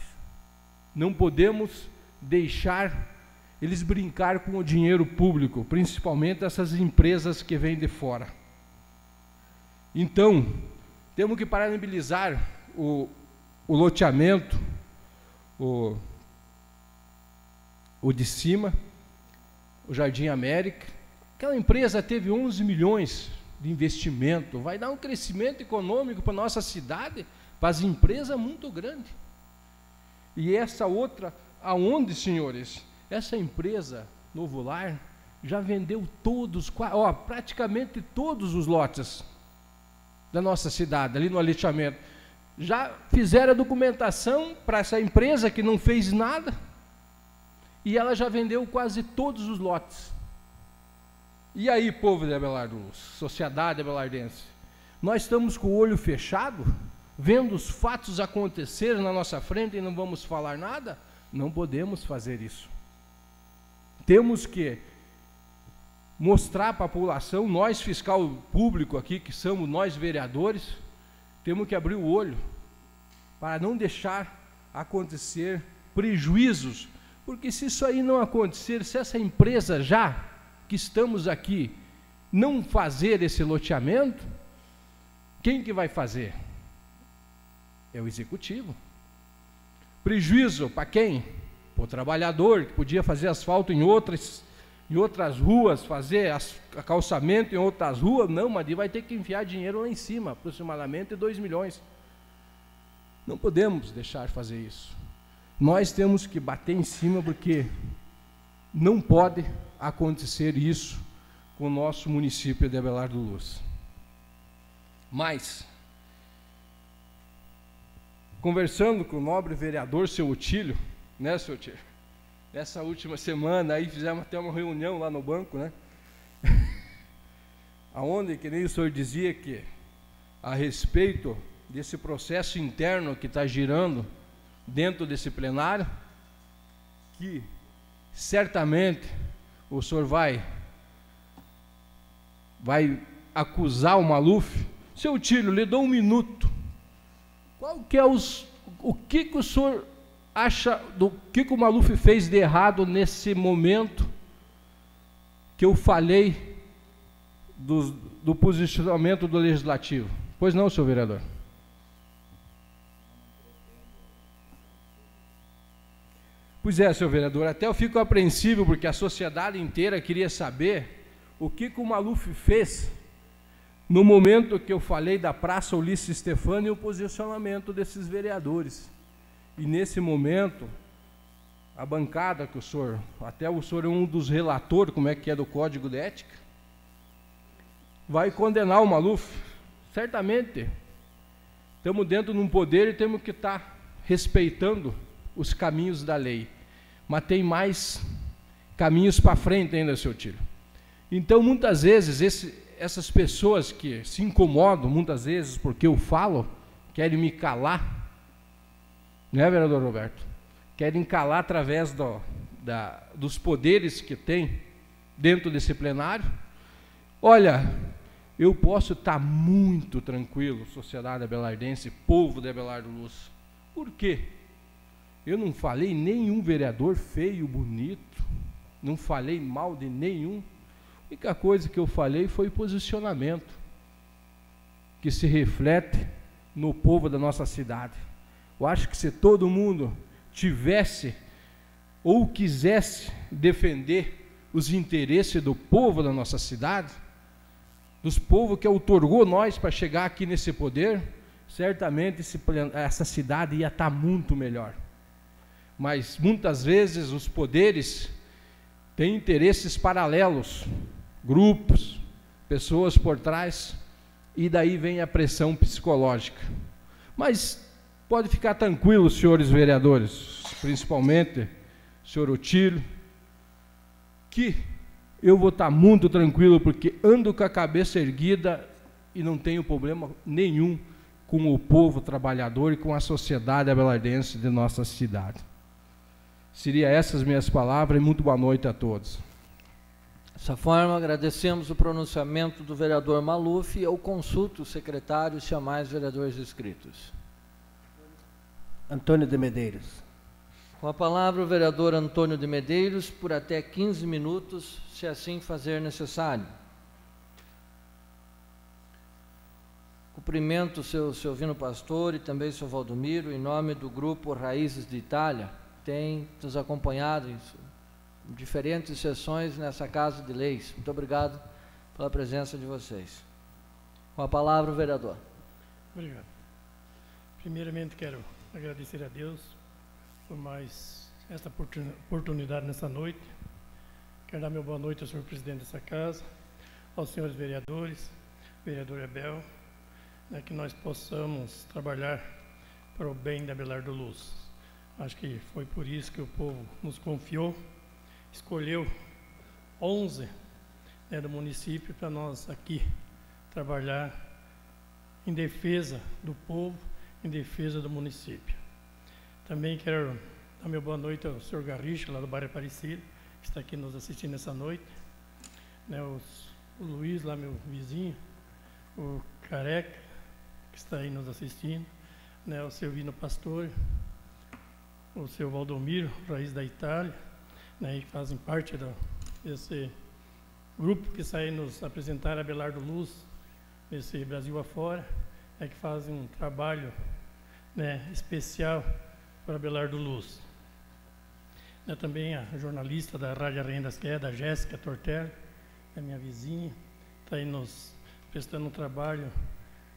Não podemos deixar eles brincar com o dinheiro público, principalmente essas empresas que vêm de fora. Então, temos que parabenizar o loteamento, o de cima, o Jardim América. Aquela empresa teve 11 milhões de investimento, vai dar um crescimento econômico para a nossa cidade, para as empresas muito grande. E essa outra, aonde, senhores? Essa empresa, Novo Lar, já vendeu todos, praticamente todos os lotes da nossa cidade, ali no alixamento. Já fizeram a documentação para essa empresa que não fez nada, e ela já vendeu quase todos os lotes. E aí, povo de Abelardo Luz, sociedade abelardense, nós estamos com o olho fechado, vendo os fatos acontecerem na nossa frente e não vamos falar nada? Não podemos fazer isso. Temos que mostrar para a população, nós fiscal público aqui, que somos nós vereadores, temos que abrir o olho para não deixar acontecer prejuízos, porque se isso aí não acontecer, se essa empresa já que estamos aqui não fazer esse loteamento, quem que vai fazer? É o executivo. Prejuízo para quem? Para o trabalhador, que podia fazer asfalto em outras ruas, fazer acalçamento em outras ruas, não, mas ele vai ter que enfiar dinheiro lá em cima, aproximadamente 2 milhões. Não podemos deixar fazer isso. Nós temos que bater em cima, porque não pode acontecer isso com o nosso município de Abelardo Luz. Mas, conversando com o nobre vereador, seu Otílio, né, seu Otílio? Essa última semana aí fizemos até uma reunião lá no banco, né? Aonde, que nem o senhor dizia, que a respeito desse processo interno que está girando dentro desse plenário, que certamente o senhor vai acusar o Maluf. Seu Otílio, lhe dou 1 minuto. Qual que é o que o senhor acha do que o Maluf fez de errado nesse momento que eu falei do posicionamento do Legislativo? Pois não, senhor vereador? Pois é, senhor vereador, até eu fico apreensivo, porque a sociedade inteira queria saber o que o Maluf fez no momento que eu falei da Praça Ulisses Stefani e o posicionamento desses vereadores. E nesse momento, a bancada que o senhor, até o senhor é um dos relatores, como é que é do Código de Ética, vai condenar o Maluf. Certamente, estamos dentro de um poder e temos que estar respeitando os caminhos da lei. Mas tem mais caminhos para frente ainda, seu Otílio. Então, muitas vezes, essas pessoas que se incomodam, muitas vezes, porque eu falo, querem me calar, né, vereador Roberto? Querem calar através dos poderes que tem dentro desse plenário. Olha, eu posso estar muito tranquilo, sociedade abelardense, povo de Abelardo Luz. Por quê? Eu não falei nenhum vereador feio, bonito, não falei mal de nenhum. A única coisa que eu falei foi posicionamento, que se reflete no povo da nossa cidade. Eu acho que se todo mundo tivesse ou quisesse defender os interesses do povo da nossa cidade, dos povos que outorgou nós para chegar aqui nesse poder, certamente essa cidade ia estar muito melhor. Mas muitas vezes os poderes têm interesses paralelos, grupos, pessoas por trás, e daí vem a pressão psicológica. Mas pode ficar tranquilo, senhores vereadores, principalmente o senhor Otílio, que eu vou estar muito tranquilo, porque ando com a cabeça erguida e não tenho problema nenhum com o povo trabalhador e com a sociedade abelardense de nossa cidade. Seria essas minhas palavras e muito boa noite a todos. Dessa forma, agradecemos o pronunciamento do vereador Maluf e eu consulto o secretário se há mais vereadores inscritos. Antônio de Medeiros. Com a palavra o vereador Antônio de Medeiros, por até 15 minutos, se assim fazer necessário. Cumprimento o seu Silvino Pastor e também o seu Valdomiro, em nome do grupo Raízes de Itália, tem nos acompanhado em diferentes sessões nessa Casa de Leis. Muito obrigado pela presença de vocês. Com a palavra o vereador. Obrigado. Primeiramente quero agradecer a Deus por mais esta oportunidade nessa noite. Quero dar meu boa noite ao senhor presidente dessa casa, aos senhores vereadores, vereador Abel, que nós possamos trabalhar para o bem da Abelardo Luz. Acho que foi por isso que o povo nos confiou, escolheu 11 do município para nós aqui trabalhar em defesa do povo, em defesa do município. Também quero dar meu boa noite ao senhor Garricha, lá do bairro Aparecida, que está aqui nos assistindo essa noite. O Luiz, lá meu vizinho, o Careca, que está aí nos assistindo, o Silvino Pastor, o seu Valdomiro, Raiz da Itália, que fazem parte desse grupo que sai nos apresentar a Abelardo Luz, nesse Brasil afora, que fazem um trabalho especial para Abelardo Luz. Também a jornalista da Rádio Rendas, que é da Jéssica Tortelli, é minha vizinha, está aí nos prestando um trabalho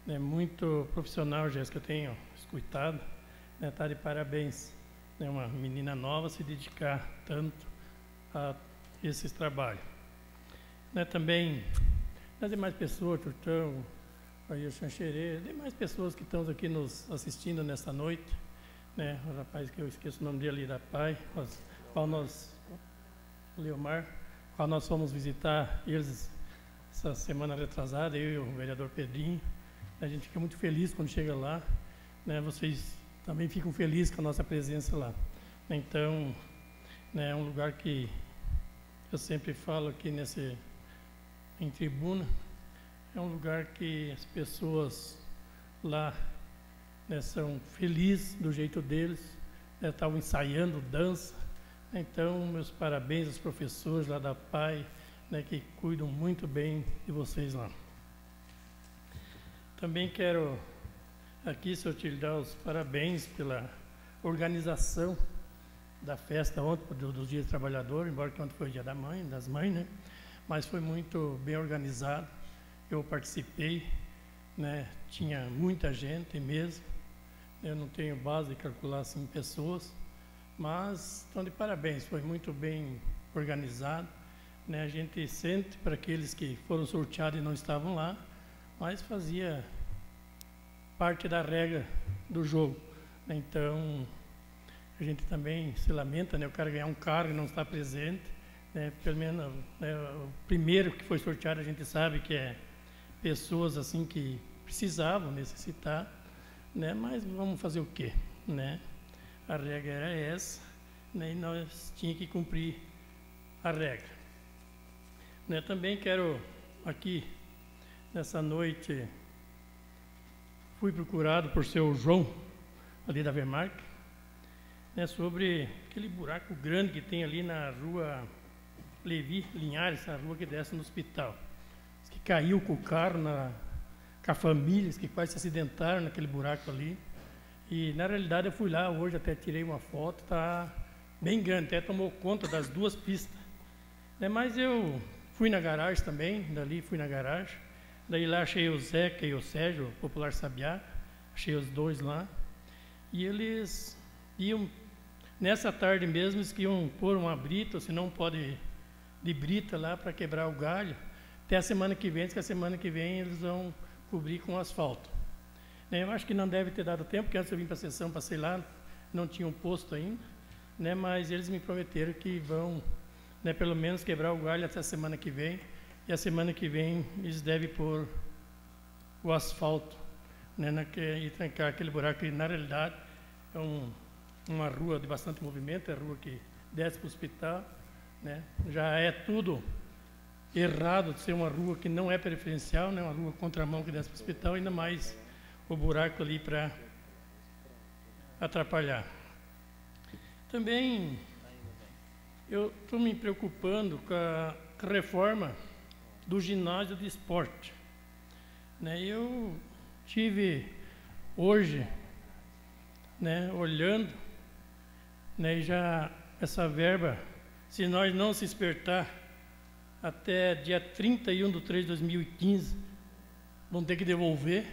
muito profissional, Jéssica, eu tenho escutado, está de parabéns. Uma menina nova se dedicar tanto a esses trabalhos. Também as demais pessoas, Turtão, aí o Xanxerê, demais pessoas que estão aqui nos assistindo nesta noite, o rapaz que eu esqueço o nome dele, da Pai, o Leomar, qual nós fomos visitar eles essa semana retrasada, eu e o vereador Pedrinho. A gente fica muito feliz quando chega lá, vocês também ficam felizes com a nossa presença lá. Então, é um lugar que eu sempre falo aqui em tribuna, é um lugar que as pessoas lá são felizes do jeito deles, estavam ensaiando dança. Então, meus parabéns aos professores lá da PAI, que cuidam muito bem de vocês lá. Também quero aqui, senhor, te dar os parabéns pela organização da festa ontem, dos Dias do Trabalhador, embora que ontem foi o Dia das Mães, mas foi muito bem organizado. Eu participei, tinha muita gente mesmo, eu não tenho base de calcular assim pessoas, mas estão de parabéns, foi muito bem organizado. A gente sente para aqueles que foram sorteados e não estavam lá, mas fazia parte da regra do jogo. Então, a gente também se lamenta, o cara ganhar um carro e não estar presente, pelo menos o primeiro que foi sorteado a gente sabe que é pessoas assim que precisavam, necessitar, mas vamos fazer o quê? A regra era essa, e nós tínhamos que cumprir a regra. Também quero aqui, nessa noite, fui procurado por seu João, ali da Vermark, sobre aquele buraco grande que tem ali na rua Levi Linhares, a rua que desce no hospital. Que caiu com o carro, com a família, que quase se acidentaram naquele buraco ali. E, na realidade, eu fui lá hoje, até tirei uma foto, está bem grande, até tomou conta das duas pistas. Mas eu fui na garagem também, dali fui na garagem, Daí lá achei o Zeca e o Sérgio, o Popular Sabiá, achei os dois lá. E eles iam, nessa tarde mesmo, eles iam pôr uma brita, ou se não pode, de brita lá para quebrar o galho. Até a semana que vem, diz que a semana que vem eles vão cobrir com asfalto. Eu acho que não deve ter dado tempo, porque antes eu vim para a sessão, passei lá, não tinha um posto ainda, né, mas eles me prometeram que vão, né, pelo menos quebrar o galho até a semana que vem, e a semana que vem eles devem pôr o asfalto, né, e trancar aquele buraco, que na realidade é uma rua de bastante movimento, é a rua que desce para o hospital, né, já é tudo errado de ser uma rua que não é preferencial, né, uma rua contramão que desce para o hospital, ainda mais o buraco ali para atrapalhar. Também eu estou me preocupando com a reforma do ginásio de esporte. Né, eu tive hoje, né, olhando, né, já essa verba, se nós não se espertar até dia 31/3/2015, vão ter que devolver.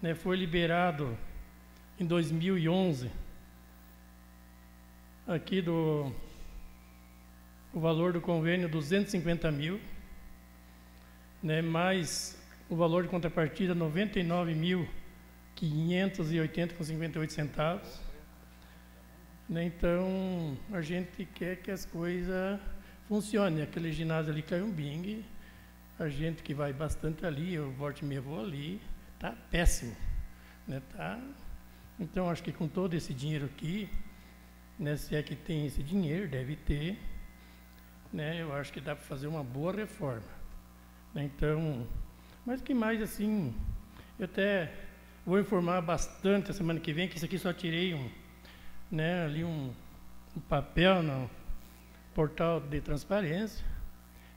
Né, foi liberado em 2011 aqui o valor do convênio 250 mil, né, mais o valor de contrapartida 99.580,58 centavos. Né, então a gente quer que as coisas funcionem. Aquele ginásio ali caiu um bingue, a gente que vai bastante ali, eu volto e me vou ali, tá péssimo, né? Tá. Então acho que com todo esse dinheiro aqui, né, se é que tem esse dinheiro, deve ter, né, eu acho que dá para fazer uma boa reforma, né? Então, mas que mais assim, eu até vou informar bastante a semana que vem, que isso aqui só tirei né, ali um papel no portal de transparência,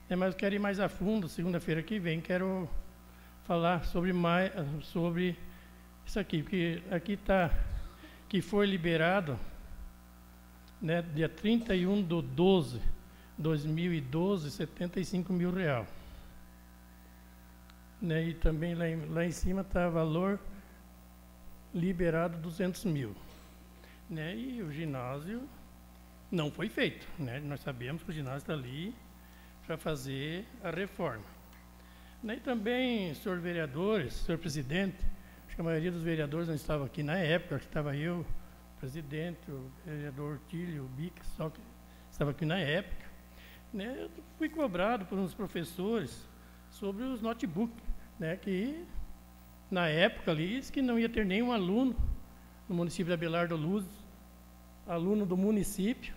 né, mas eu quero ir mais a fundo, segunda-feira que vem, quero falar sobre isso aqui, porque aqui está que foi liberado, né, dia 31/12/2012, 75 mil reais. Né, e também lá em cima está valor liberado 200 mil. Né, e o ginásio não foi feito. Né, nós sabemos que o ginásio está ali para fazer a reforma. E também, senhor vereadores, senhor presidente, acho que a maioria dos vereadores não estava aqui na época, acho que estava eu, o presidente, o vereador Ortílio, o Bic, só que estava aqui na época. Né, eu fui cobrado por uns professores sobre os notebooks, né, que na época ali, disse que não ia ter nenhum aluno no município de Abelardo Luz, aluno do município,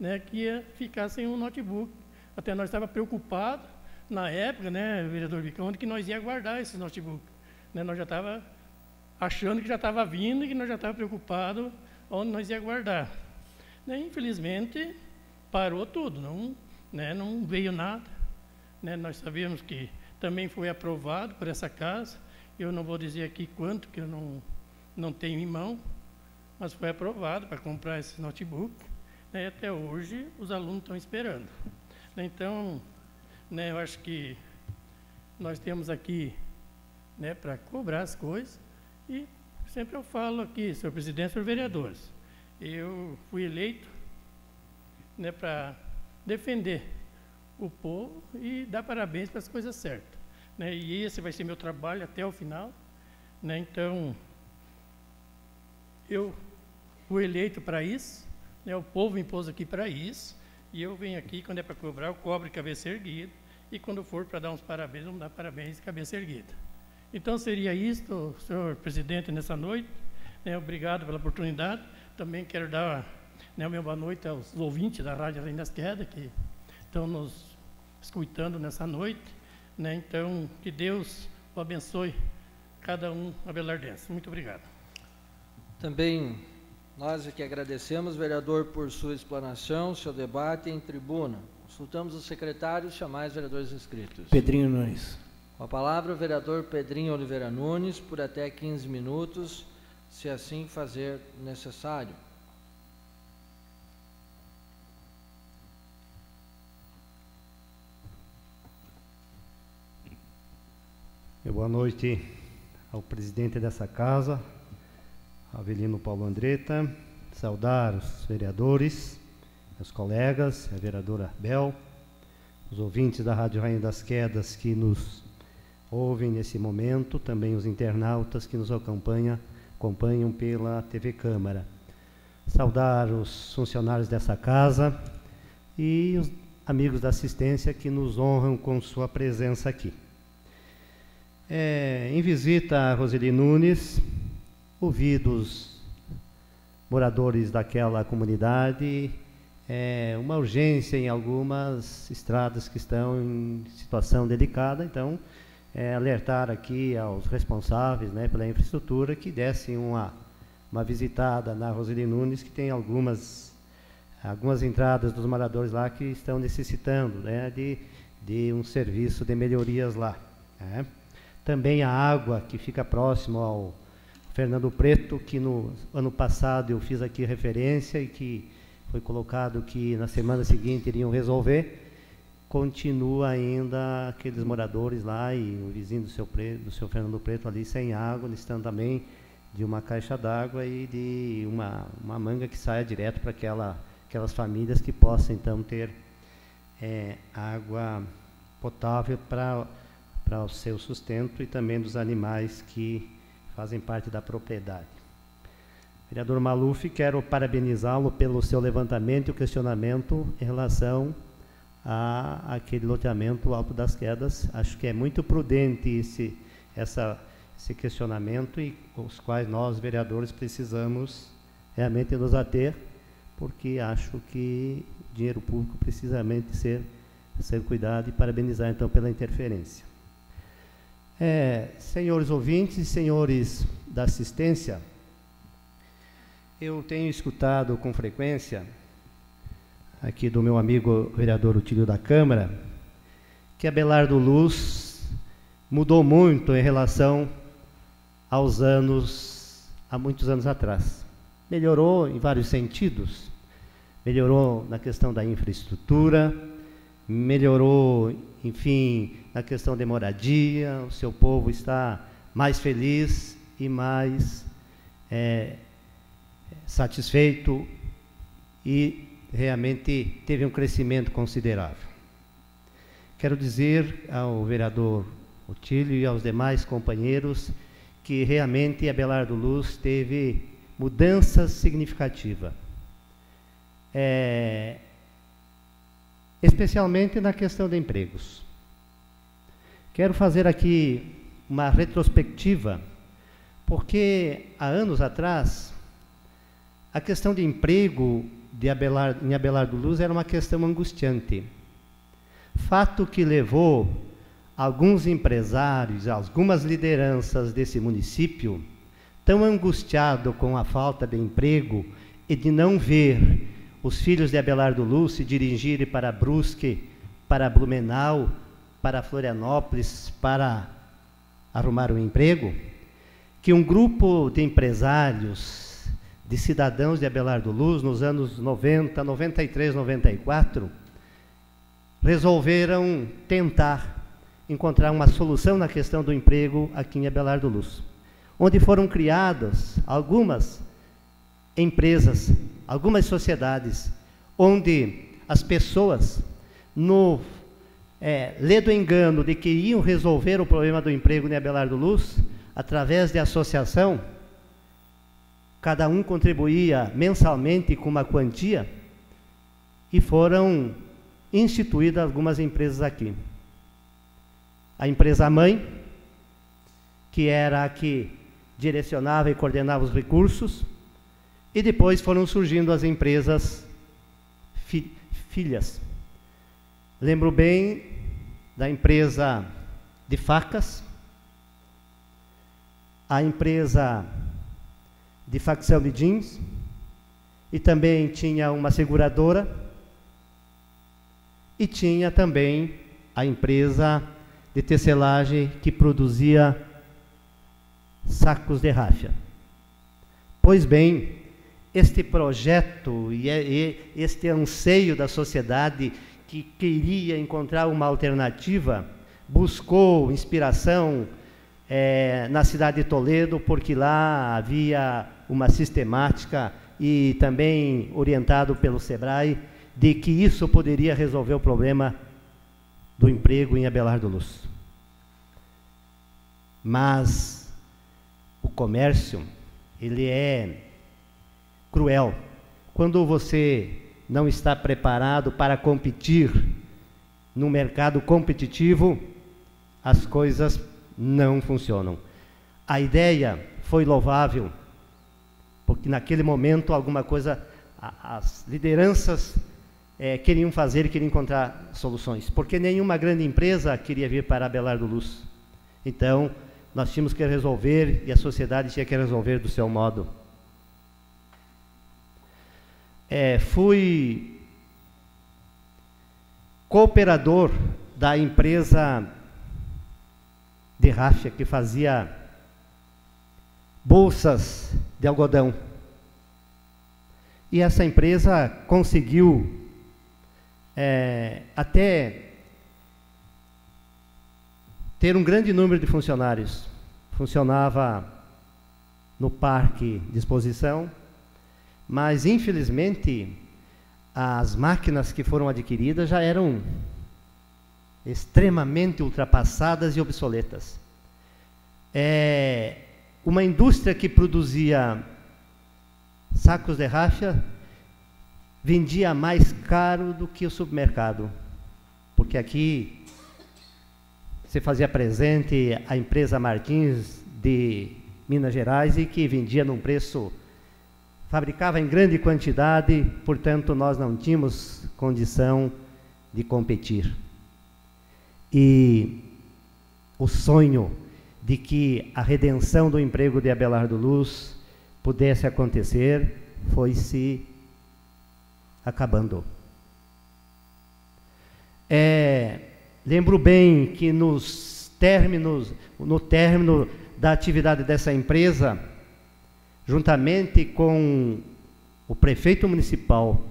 né, que ia ficar sem um notebook. Até nós estávamos preocupados na época, né, vereador Vicão, onde que nós ia guardar esses notebooks. Né, nós já estávamos achando que já estava vindo e que nós já estávamos preocupados onde nós ia guardar. Né, infelizmente, parou tudo, não veio nada. Né, nós sabemos que também foi aprovado por essa casa, eu não vou dizer aqui quanto, que eu não tenho em mão, mas foi aprovado para comprar esse notebook. Né, até hoje, os alunos estão esperando. Então, né, eu acho que nós temos aqui, né, para cobrar as coisas, e sempre eu falo aqui, senhor presidente, senhor vereadores, eu fui eleito, né, para defender o povo e dar parabéns para as coisas certas. Né, e esse vai ser meu trabalho até o final. Né, então, eu fui eleito para isso, né, o povo impôs aqui para isso, e eu venho aqui, quando é para cobrar, eu cobro de cabeça erguida, e quando for para dar uns parabéns, vamos dar parabéns de cabeça erguida. Então, seria isto, senhor presidente, nessa noite. Né, obrigado pela oportunidade. Também quero dar, né, uma boa noite aos ouvintes da Rádio Além das Quedas, que estão nos escutando nessa noite. Né, então, que Deus o abençoe, cada um abelardense. Muito obrigado. Também nós aqui agradecemos, vereador, por sua explanação, seu debate em tribuna. Consultamos os secretários, chamar os vereadores inscritos. Pedrinho Nunes. Com a palavra, o vereador Pedrinho Oliveira Nunes, por até 15 minutos, se assim fazer necessário. Boa noite ao presidente dessa casa, Avelino Paulo Andretta, saudar os vereadores, meus colegas, a vereadora Bel, os ouvintes da Rádio Rainha das Quedas que nos ouvem nesse momento, também os internautas que nos acompanham pela TV Câmara. Saudar os funcionários dessa casa e os amigos da assistência que nos honram com sua presença aqui. Em visita a Roseli Nunes, ouvi dos moradores daquela comunidade uma urgência em algumas estradas que estão em situação delicada, então alertar aqui aos responsáveis, né, pela infraestrutura que dessem uma visitada na Roseli Nunes, que tem algumas entradas dos moradores lá que estão necessitando, né, de um serviço de melhorias lá, né. Também a água que fica próximo ao Fernando Preto, que no ano passado eu fiz aqui referência e que foi colocado que na semana seguinte iriam resolver, continua ainda aqueles moradores lá e o vizinho do seu Fernando Preto ali sem água, necessitando também de uma caixa d'água e de uma manga que saia direto para aquelas famílias que possam então ter água potável para o seu sustento e também dos animais que fazem parte da propriedade. Vereador Maluf, quero parabenizá-lo pelo seu levantamento e o questionamento em relação àquele loteamento Alto das Quedas. Acho que é muito prudente esse questionamento e os quais nós, vereadores, precisamos realmente nos ater, porque acho que dinheiro público precisamente ser cuidado e parabenizar então pela interferência. Senhores ouvintes e senhores da assistência, eu tenho escutado com frequência aqui do meu amigo vereador Utílio da Câmara que Abelardo Luz mudou muito em relação há muitos anos atrás. Melhorou em vários sentidos, melhorou na questão da infraestrutura, melhorou, enfim, na questão de moradia, o seu povo está mais feliz e mais satisfeito e realmente teve um crescimento considerável. Quero dizer ao vereador Utílio e aos demais companheiros que realmente Abelardo Luz teve mudança significativa. Especialmente na questão de empregos. Quero fazer aqui uma retrospectiva, porque há anos atrás, a questão de emprego em Abelardo Luz era uma questão angustiante. Fato que levou alguns empresários, algumas lideranças desse município, tão angustiado com a falta de emprego e de não ver os filhos de Abelardo Luz se dirigirem para Brusque, para Blumenau, para Florianópolis, para arrumar um emprego, que um grupo de empresários, de cidadãos de Abelardo Luz, nos anos 90, 93, 94, resolveram tentar encontrar uma solução na questão do emprego aqui em Abelardo Luz, onde foram criadas algumas empresas, algumas sociedades, onde as pessoas, no ledo engano de que iam resolver o problema do emprego em Abelardo Luz, através de associação, cada um contribuía mensalmente com uma quantia, e foram instituídas algumas empresas aqui. A empresa mãe, que era a que direcionava e coordenava os recursos, e depois foram surgindo as empresas filhas. Lembro bem da empresa de facas, a empresa de facção de jeans, e também tinha uma seguradora, e tinha também a empresa de tecelagem que produzia sacos de ráfia. Pois bem, este projeto e este anseio da sociedade que queria encontrar uma alternativa, buscou inspiração na cidade de Toledo, porque lá havia uma sistemática e também orientado pelo SEBRAE, de que isso poderia resolver o problema do emprego em Abelardo Luz. Mas o comércio, ele é cruel. Quando você não está preparado para competir no mercado competitivo, as coisas não funcionam. A ideia foi louvável, porque naquele momento alguma coisa, as lideranças queriam fazer e queriam encontrar soluções, porque nenhuma grande empresa queria vir para Abelardo Luz. Então, nós tínhamos que resolver, e a sociedade tinha que resolver do seu modo. Fui cooperador da empresa de Ráfia, que fazia bolsas de algodão. E essa empresa conseguiu até ter um grande número de funcionários. Funcionava no parque de exposição, mas infelizmente as máquinas que foram adquiridas já eram extremamente ultrapassadas e obsoletas. Uma indústria que produzia sacos de Ráfia vendia mais caro do que o supermercado, porque aqui se fazia presente a empresa Martins de Minas Gerais e que vendia num preço, fabricava em grande quantidade, portanto nós não tínhamos condição de competir. E o sonho de que a redenção do emprego de Abelardo Luz pudesse acontecer foi se acabando. Lembro bem que no término da atividade dessa empresa, juntamente com o prefeito municipal,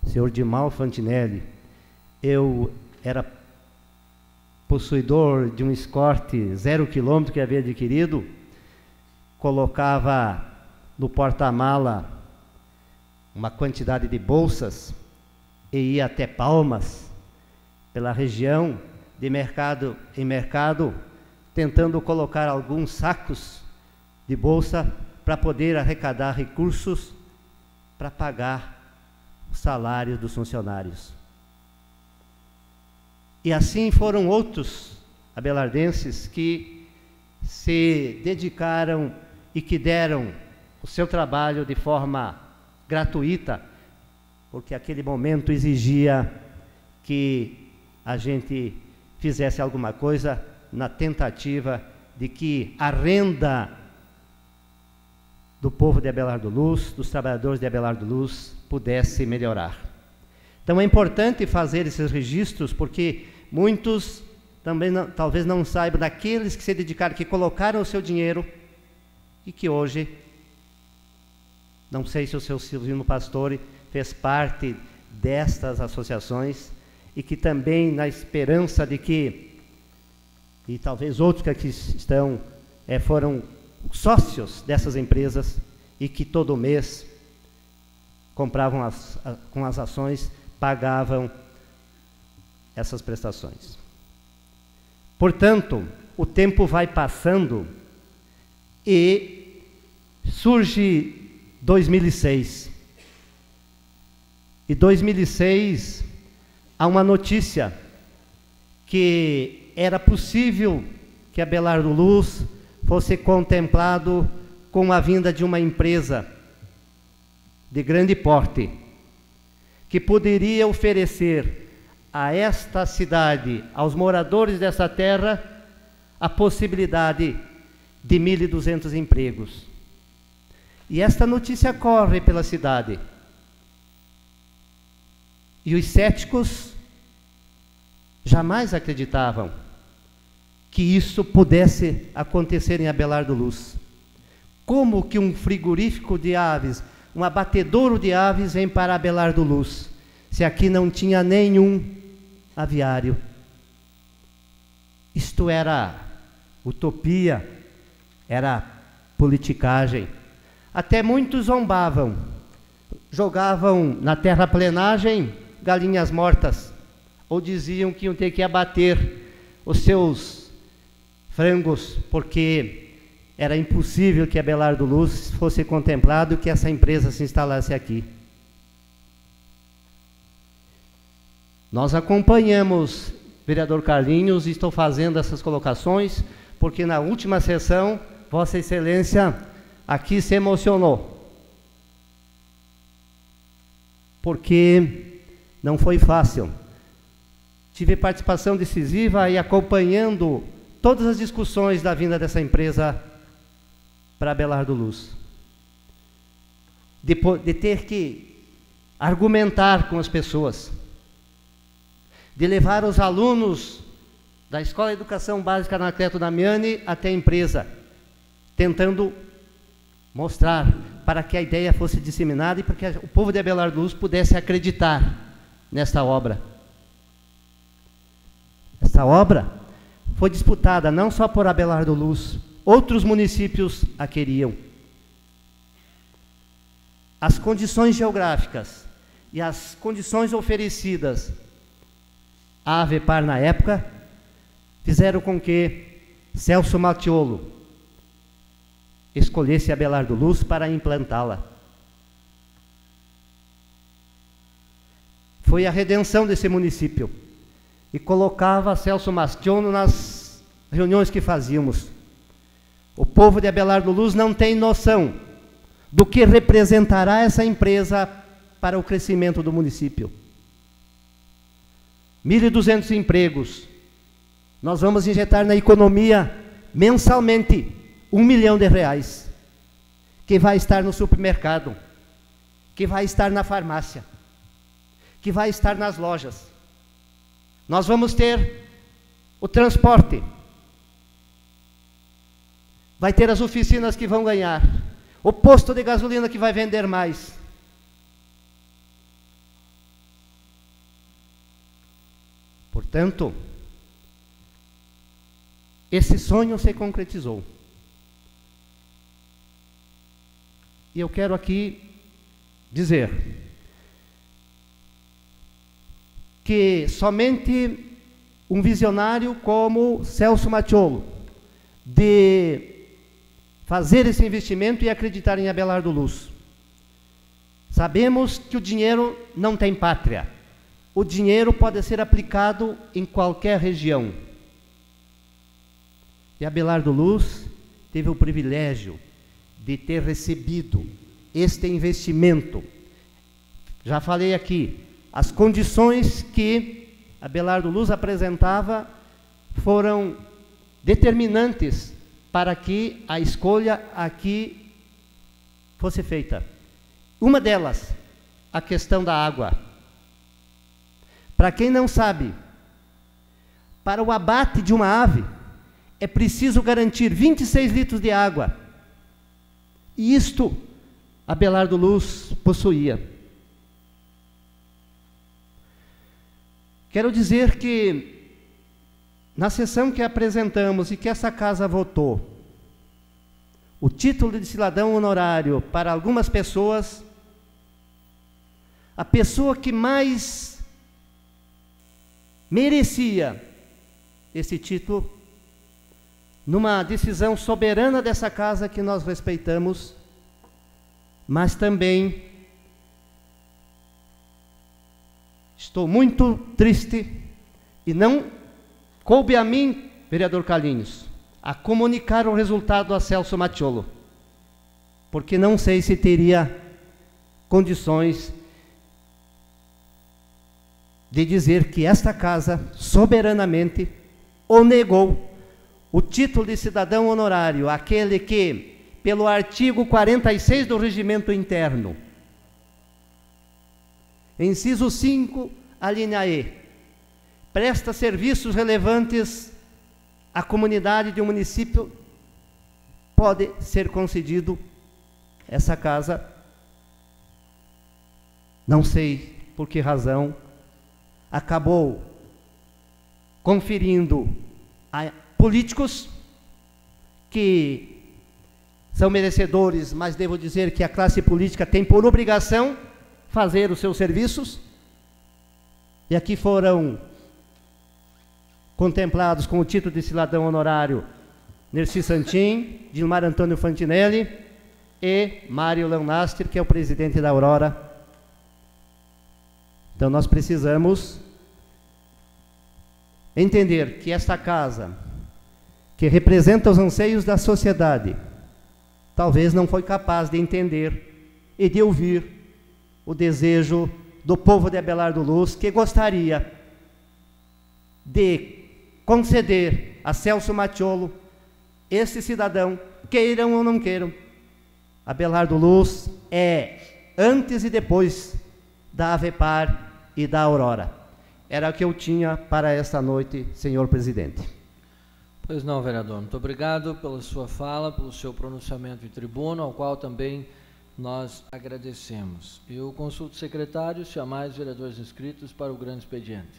senhor Dimal Fantinelli, eu era possuidor de um Escort 0 km que havia adquirido, colocava no porta-mala uma quantidade de bolsas e ia até Palmas, pela região, de mercado em mercado, tentando colocar alguns sacos de bolsa para poder arrecadar recursos para pagar os salários dos funcionários. E assim foram outros abelardenses que se dedicaram e que deram o seu trabalho de forma gratuita, porque aquele momento exigia que a gente fizesse alguma coisa na tentativa de que a renda do povo de Abelardo Luz, dos trabalhadores de Abelardo Luz, pudesse melhorar. Então é importante fazer esses registros, porque muitos também talvez não saibam daqueles que se dedicaram, que colocaram o seu dinheiro e que hoje, não sei se o seu Silvino Pastore fez parte destas associações, e que também, na esperança de que, e talvez outros que aqui estão, foram sócios dessas empresas e que todo mês compravam com as ações, pagavam essas prestações. Portanto, o tempo vai passando e surge 2006. E 2006 há uma notícia que era possível que Abelardo Luz fosse contemplado com a vinda de uma empresa de grande porte, que poderia oferecer a esta cidade, aos moradores dessa terra, a possibilidade de 1.200 empregos. E esta notícia corre pela cidade. E os céticos jamais acreditavam que isso pudesse acontecer em Abelardo Luz. Como que um frigorífico de aves, um abatedouro de aves vem para Abelardo Luz, se aqui não tinha nenhum aviário? Isto era utopia, era politicagem. Até muitos zombavam, jogavam na terraplenagem galinhas mortas, ou diziam que iam ter que abater os seus frangos, porque era impossível que Abelardo Luz fosse contemplado, que essa empresa se instalasse aqui. Nós acompanhamos, vereador Carlinhos, e estou fazendo essas colocações, porque na última sessão, Vossa Excelência aqui se emocionou. Porque não foi fácil. Tive participação decisiva e acompanhando todas as discussões da vinda dessa empresa para Abelardo Luz. De ter que argumentar com as pessoas, de levar os alunos da Escola de Educação Básica Anacleto Damiani até a empresa, tentando mostrar para que a ideia fosse disseminada e para que o povo de Abelardo Luz pudesse acreditar nesta obra. Esta obra foi disputada não só por Abelardo Luz, outros municípios a queriam. As condições geográficas e as condições oferecidas à Avepar na época fizeram com que Celso Mattiolo escolhesse Abelardo Luz para implantá-la. Foi a redenção desse município e colocava Celso Mattiolo nas reuniões que fazíamos. O povo de Abelardo Luz não tem noção do que representará essa empresa para o crescimento do município. 1.200 empregos. Nós vamos injetar na economia mensalmente R$1 milhão, que vai estar no supermercado, que vai estar na farmácia, que vai estar nas lojas. Nós vamos ter o transporte, vai ter as oficinas que vão ganhar, o posto de gasolina que vai vender mais. Portanto, esse sonho se concretizou. E eu quero aqui dizer que somente um visionário como Celso Mattiolo, de fazer esse investimento e acreditar em Abelardo Luz. Sabemos que o dinheiro não tem pátria. O dinheiro pode ser aplicado em qualquer região. E Abelardo Luz teve o privilégio de ter recebido este investimento. Já falei aqui, as condições que Abelardo Luz apresentava foram determinantes para que a escolha aqui fosse feita. Uma delas, a questão da água. Para quem não sabe, para o abate de uma ave, é preciso garantir 26 litros de água. E isto Abelardo Luz possuía. Quero dizer que, na sessão que apresentamos e que essa casa votou, o título de cidadão honorário para algumas pessoas, a pessoa que mais merecia esse título, numa decisão soberana dessa casa que nós respeitamos, mas também estou muito triste e não coube a mim, vereador Carlinhos, a comunicar o resultado a Celso Mattiolo, porque não sei se teria condições de dizer que esta casa soberanamente o negou o título de cidadão honorário, aquele que, pelo artigo 46 do Regimento Interno, inciso 5, a linha E, presta serviços relevantes à comunidade de um município, pode ser concedido essa casa. Não sei por que razão acabou conferindo a políticos que são merecedores, mas devo dizer que a classe política tem por obrigação fazer os seus serviços. E aqui foram contemplados com o título de cidadão honorário Nerci Santin, Dilmar Antônio Fantinelli e Mário Leonaster, que é o presidente da Aurora. Então nós precisamos entender que esta casa, que representa os anseios da sociedade, talvez não foi capaz de entender e de ouvir o desejo do povo de Abelardo Luz, que gostaria de conceder a Celso Mattiolo, esse cidadão, queiram ou não queiram. Abelardo Luz é antes e depois da Avepar e da Aurora. Era o que eu tinha para esta noite, senhor presidente. Pois não, vereador. Muito obrigado pela sua fala, pelo seu pronunciamento em tribuna, ao qual também nós agradecemos. Eu consulto o secretário se há mais vereadores inscritos para o grande expediente.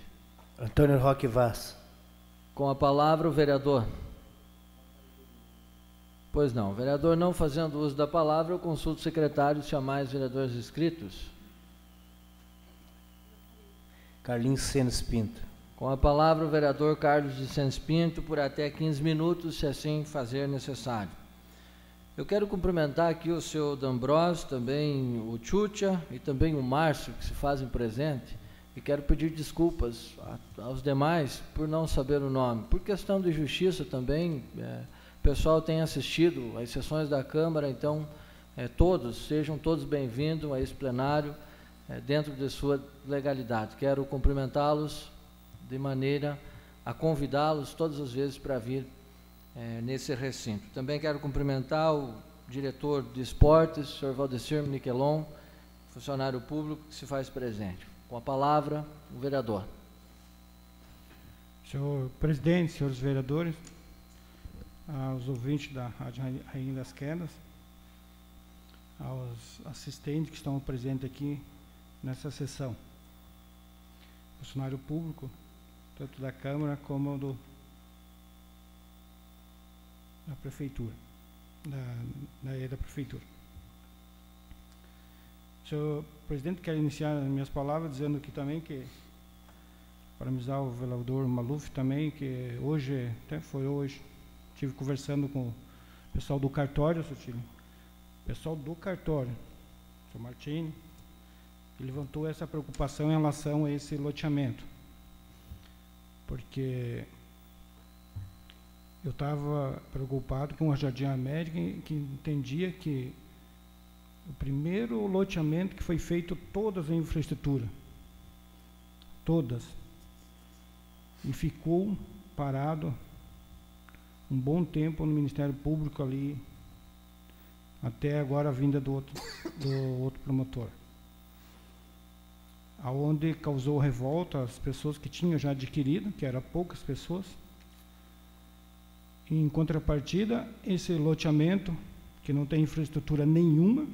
Antônio Roque Vaz. Com a palavra, o vereador. Pois não. Vereador não fazendo uso da palavra, eu consulto o secretário se há mais vereadores inscritos. Carlinhos Senes Pinto. Com a palavra, o vereador Carlos de Senes Pinto, por até 15 minutos, se assim fazer necessário. Eu quero cumprimentar aqui o senhor D'Ambrosio, também o Chucha e também o Márcio, que se fazem presente, e quero pedir desculpas aos demais por não saber o nome. Por questão de justiça também, o pessoal tem assistido às sessões da Câmara, então sejam todos bem-vindos a esse plenário, dentro de sua legalidade. Quero cumprimentá-los de maneira a convidá-los todas as vezes para vir nesse recinto. Também quero cumprimentar o diretor de esportes, o senhor Valdecir Miquelon, funcionário público que se faz presente. Com a palavra, o vereador. Senhor presidente, senhores vereadores, aos ouvintes da Rádio Rainha das Quedas, aos assistentes que estão presentes aqui nessa sessão, funcionário público, tanto da Câmara como da Prefeitura, da Prefeitura. Senhor presidente, quero iniciar minhas palavras dizendo aqui também que, parabenizar o vereador Maluf também, que hoje, até foi hoje, estive conversando com o pessoal do cartório, pessoal do cartório, o senhor Martini, que levantou essa preocupação em relação a esse loteamento, porque eu estava preocupado com a Jardim América, que entendia que o primeiro loteamento que foi feito, todas a infraestrutura, todas, e ficou parado um bom tempo no Ministério Público ali, até agora a vinda do outro promotor, aonde causou revolta às pessoas que tinham já adquirido, que eram poucas pessoas. E, em contrapartida, esse loteamento, que não tem infraestrutura nenhuma,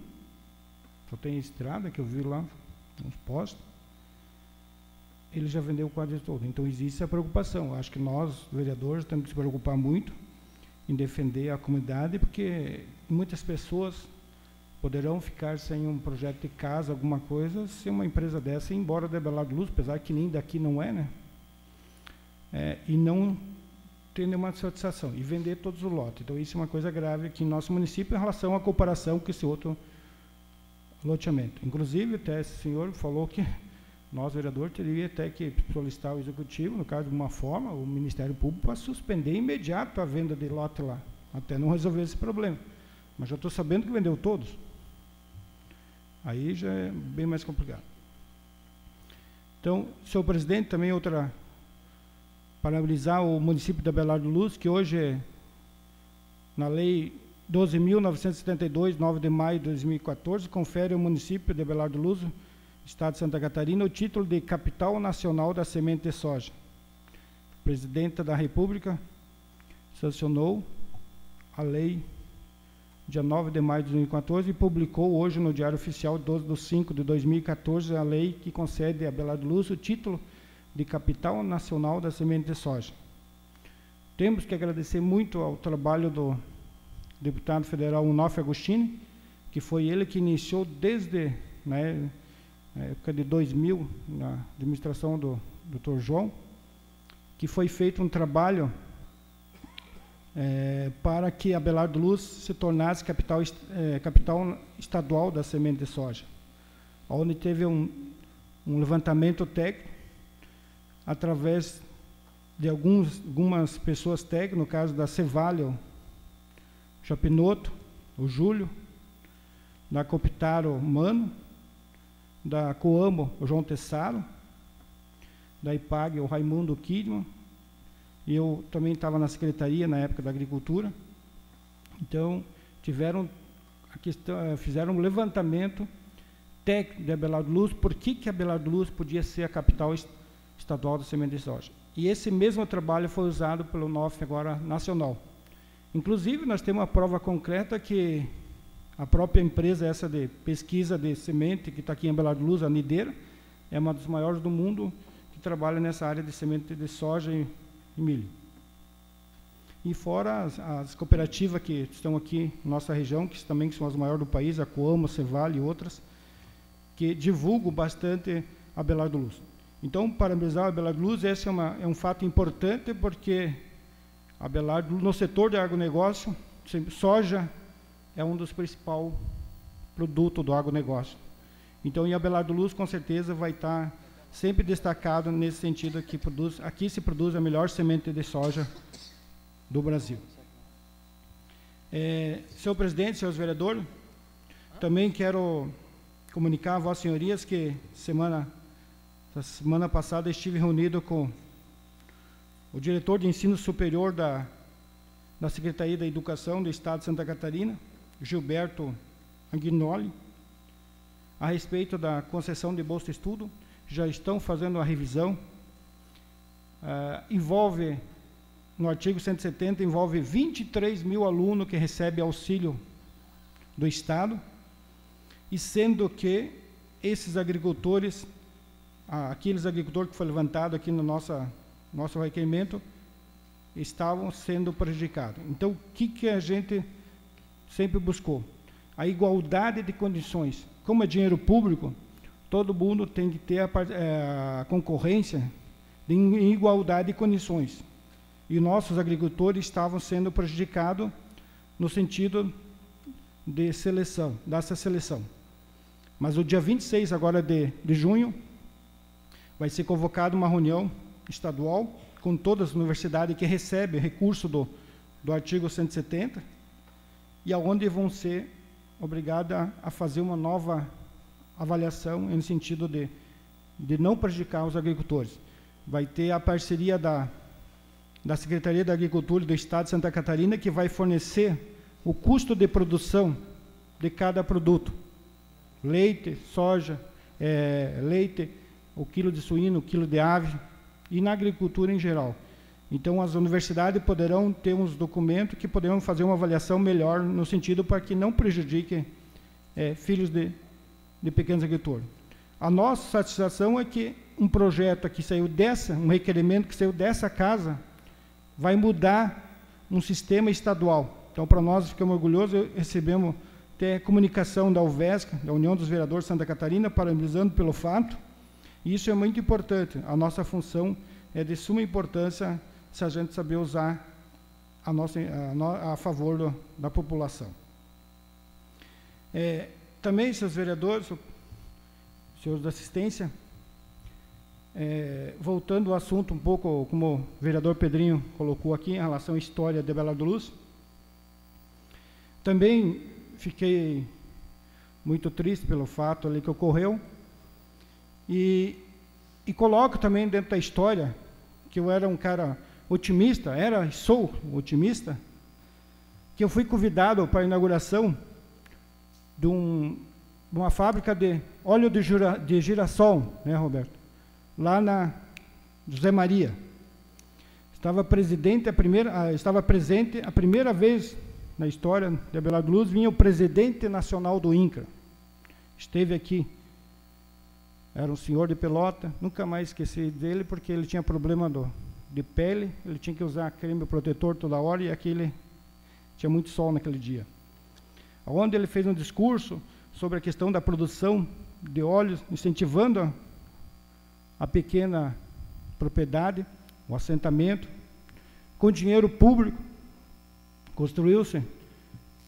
só tem a estrada que eu vi lá, uns postos, ele já vendeu quase todo. Então existe essa preocupação. Acho que nós, vereadores, temos que se preocupar muito em defender a comunidade, porque muitas pessoas poderão ficar sem um projeto de casa, alguma coisa, se uma empresa dessa ir embora da Abelardo Luz, apesar que nem daqui não é, né? E não ter nenhuma satisfação, e vender todos os lotes. Então isso é uma coisa grave aqui em nosso município em relação à comparação com esse outro loteamento. Inclusive, até esse senhor falou que nós, vereadores, teria até que solicitar ao executivo, no caso de uma forma, o Ministério Público, para suspender imediato a venda de lote lá, até não resolver esse problema. Mas já estou sabendo que vendeu todos. Aí já é bem mais complicado. Então, senhor presidente, também parabenizar o município de Abelardo Luz, que hoje, na lei 12.972, 9 de maio de 2014, confere ao município de Abelardo Luz, Estado de Santa Catarina, o título de Capital Nacional da Semente de Soja. A Presidenta da República sancionou a lei dia 9 de maio de 2014 e publicou hoje no Diário Oficial 12/5/2014 a lei que concede a Abelardo Luz o título de Capital Nacional da Semente de Soja. Temos que agradecer muito ao trabalho deputado federal Onofre Agostini, que foi ele que iniciou desde na época de 2000, na administração do Dr. João, que foi feito um trabalho para que Abelardo Luz se tornasse capital estadual da semente de soja, onde teve um levantamento técnico através de algumas pessoas técnicas, no caso da Cevalho Chapinoto, o Júlio, da Copitaro Mano, da Coamo, o João Tessaro, da IPAG, o Raimundo Kidman, e eu também estava na Secretaria na época da Agricultura. Então, fizeram um levantamento técnico de Abelardo Luz, por que Abelardo Luz podia ser a capital estadual da semente de soja. E esse mesmo trabalho foi usado pelo NOF agora nacional. Inclusive, nós temos uma prova concreta que a própria empresa essa de pesquisa de semente, que está aqui em Abelardo Luz, a Nideira, é uma das maiores do mundo que trabalha nessa área de semente de soja e milho. E fora as cooperativas que estão aqui na nossa região, que também são as maiores do país, a Coamo, a Cevalho e outras, que divulgam bastante Abelardo Luz. Então, parabenizar a Abelardo Luz, esse é um fato importante, porque Abelardo, no setor de agronegócio, soja é um dos principais produtos do agronegócio. Então, em Abelardo Luz, com certeza, vai estar sempre destacado nesse sentido que aqui se produz a melhor semente de soja do Brasil. Senhor presidente, senhores vereadores, também quero comunicar a vossas senhorias que semana passada estive reunido com o diretor de ensino superior da Secretaria da Educação do Estado de Santa Catarina, Gilberto Aguinoli, a respeito da concessão de bolsa de estudo. Já estão fazendo a revisão. Envolve, no artigo 170, envolve 23 mil alunos que recebem auxílio do Estado, e sendo que esses agricultores, aqueles agricultores que foi levantado aqui no nosso requerimento, estavam sendo prejudicados. Então, o que a gente sempre buscou? A igualdade de condições. Como é dinheiro público, todo mundo tem que ter a concorrência em igualdade de condições. E nossos agricultores estavam sendo prejudicados no sentido de seleção, dessa seleção. Mas o dia 26 agora de junho, vai ser convocada uma reunião estadual com todas as universidades que recebem recurso do artigo 170, e aonde vão ser obrigadas a fazer uma nova avaliação no sentido de não prejudicar os agricultores. Vai ter a parceria da Secretaria da Agricultura do Estado de Santa Catarina, que vai fornecer o custo de produção de cada produto. Leite, soja, leite, o quilo de suíno, o quilo de ave, e na agricultura em geral. Então, as universidades poderão ter uns documentos que poderão fazer uma avaliação melhor, no sentido para que não prejudique filhos de pequenos agricultores. A nossa satisfação é que um projeto que saiu um requerimento que saiu dessa casa, vai mudar um sistema estadual. Então, para nós, ficamos orgulhosos, recebemos até comunicação da UVESC, da União dos Vereadores de Santa Catarina, parabenizando pelo fato. E isso é muito importante. A nossa função é de suma importância se a gente saber usar a favor da população. Também, senhores vereadores, senhores da assistência, voltando ao assunto um pouco, como o vereador Pedrinho colocou aqui, em relação à história de Abelardo Luz, também fiquei muito triste pelo fato ali que ocorreu, e coloco também dentro da história que eu era um cara otimista, sou otimista, que eu fui convidado para a inauguração de uma fábrica de óleo de girassol, né, Roberto? Lá na José Maria. Estava presente a primeira vez na história de Abelardo Luz, vinha o presidente nacional do INCRA. Esteve aqui. Era um senhor de Pelota, nunca mais esqueci dele, porque ele tinha problema de pele, ele tinha que usar creme protetor toda hora, e aquele tinha muito sol naquele dia. Onde ele fez um discurso sobre a questão da produção de óleos, incentivando a pequena propriedade, o assentamento. Com dinheiro público, construiu-se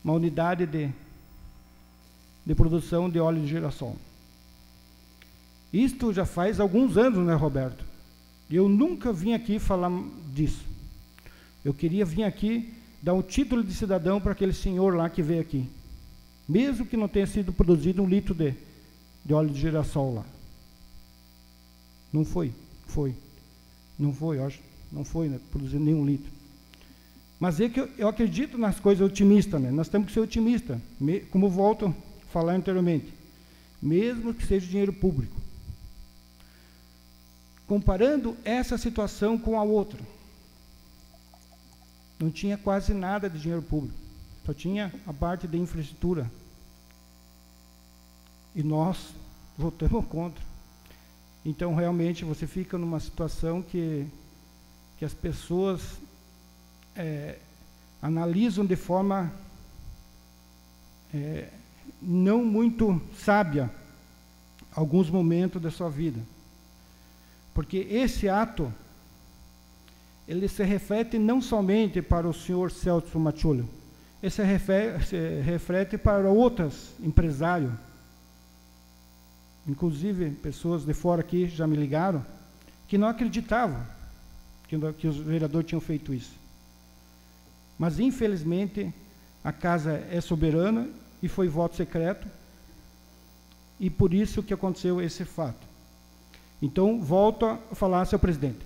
uma unidade de produção de óleo de girassol. Isto já faz alguns anos, né, Roberto? Eu nunca vim aqui falar disso. Eu queria vir aqui dar um título de cidadão para aquele senhor lá que veio aqui. Mesmo que não tenha sido produzido 1 litro de óleo de girassol lá. Não foi. Não foi, eu acho. Não foi, né, produzido nenhum litro. Mas é que eu acredito nas coisas otimistas, né? Nós temos que ser otimistas, como volto a falar anteriormente. Mesmo que seja dinheiro público. Comparando essa situação com a outra, não tinha quase nada de dinheiro público, só tinha a parte de infraestrutura. E nós votamos contra. Então, realmente, você fica numa situação que as pessoas analisam de forma não muito sábia alguns momentos da sua vida. Porque esse ato, ele se reflete não somente para o senhor Celso Machulho, ele se reflete para outros empresários. Inclusive, pessoas de fora aqui já me ligaram, que não acreditavam que os vereadores tinham feito isso. Mas, infelizmente, a casa é soberana e foi voto secreto, e por isso que aconteceu esse fato. Então, volto a falar, senhor presidente,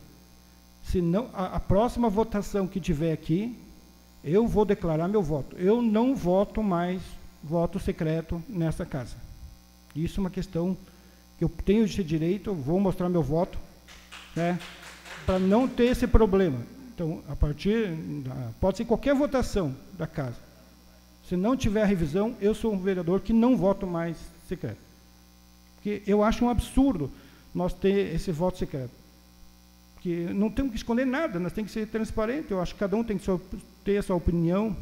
se não, a próxima votação que tiver aqui, eu vou declarar meu voto. Eu não voto mais voto secreto nessa casa. Isso é uma questão que eu tenho esse direito, eu vou mostrar meu voto, né, para não ter esse problema. Então, pode ser qualquer votação da casa. Se não tiver revisão, eu sou um vereador que não voto mais secreto. Porque eu acho um absurdo nós ter esse voto secreto. Porque não temos que esconder nada, nós temos que ser transparentes. Eu acho que cada um tem que ter a sua opinião,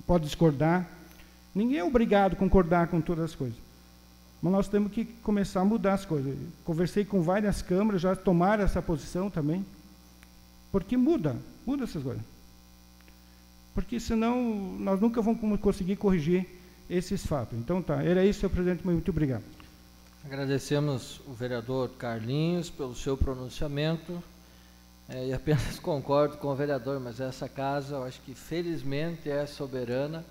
pode discordar. Ninguém é obrigado a concordar com todas as coisas. Mas nós temos que começar a mudar as coisas. Conversei com várias câmaras, já tomaram essa posição também. Porque muda essas coisas. Porque senão nós nunca vamos conseguir corrigir esses fatos. Então tá, era isso, senhor presidente, muito obrigado. Agradecemos o vereador Carlinhos pelo seu pronunciamento, e apenas concordo com o vereador, mas essa casa, eu acho que felizmente é soberana,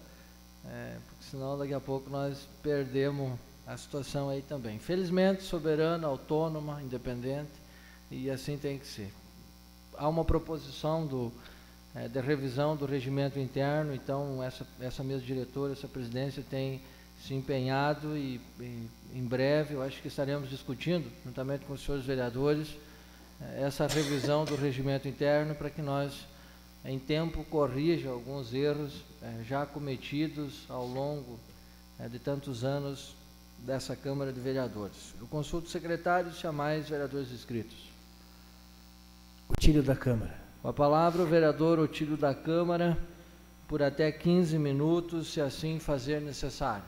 porque senão daqui a pouco nós perdemos a situação aí também. Felizmente, soberana, autônoma, independente, e assim tem que ser. Há uma proposição de revisão do regimento interno, então essa mesa diretora, essa presidência tem se empenhado e em breve eu acho que estaremos discutindo, juntamente com os senhores vereadores, essa revisão do regimento interno para que nós, em tempo, corrija alguns erros já cometidos ao longo de tantos anos dessa Câmara de Vereadores. Eu consulto o secretário se há mais vereadores inscritos. Otílio da Câmara. Com a palavra o vereador Otílio da Câmara, por até 15 minutos, se assim fazer necessário.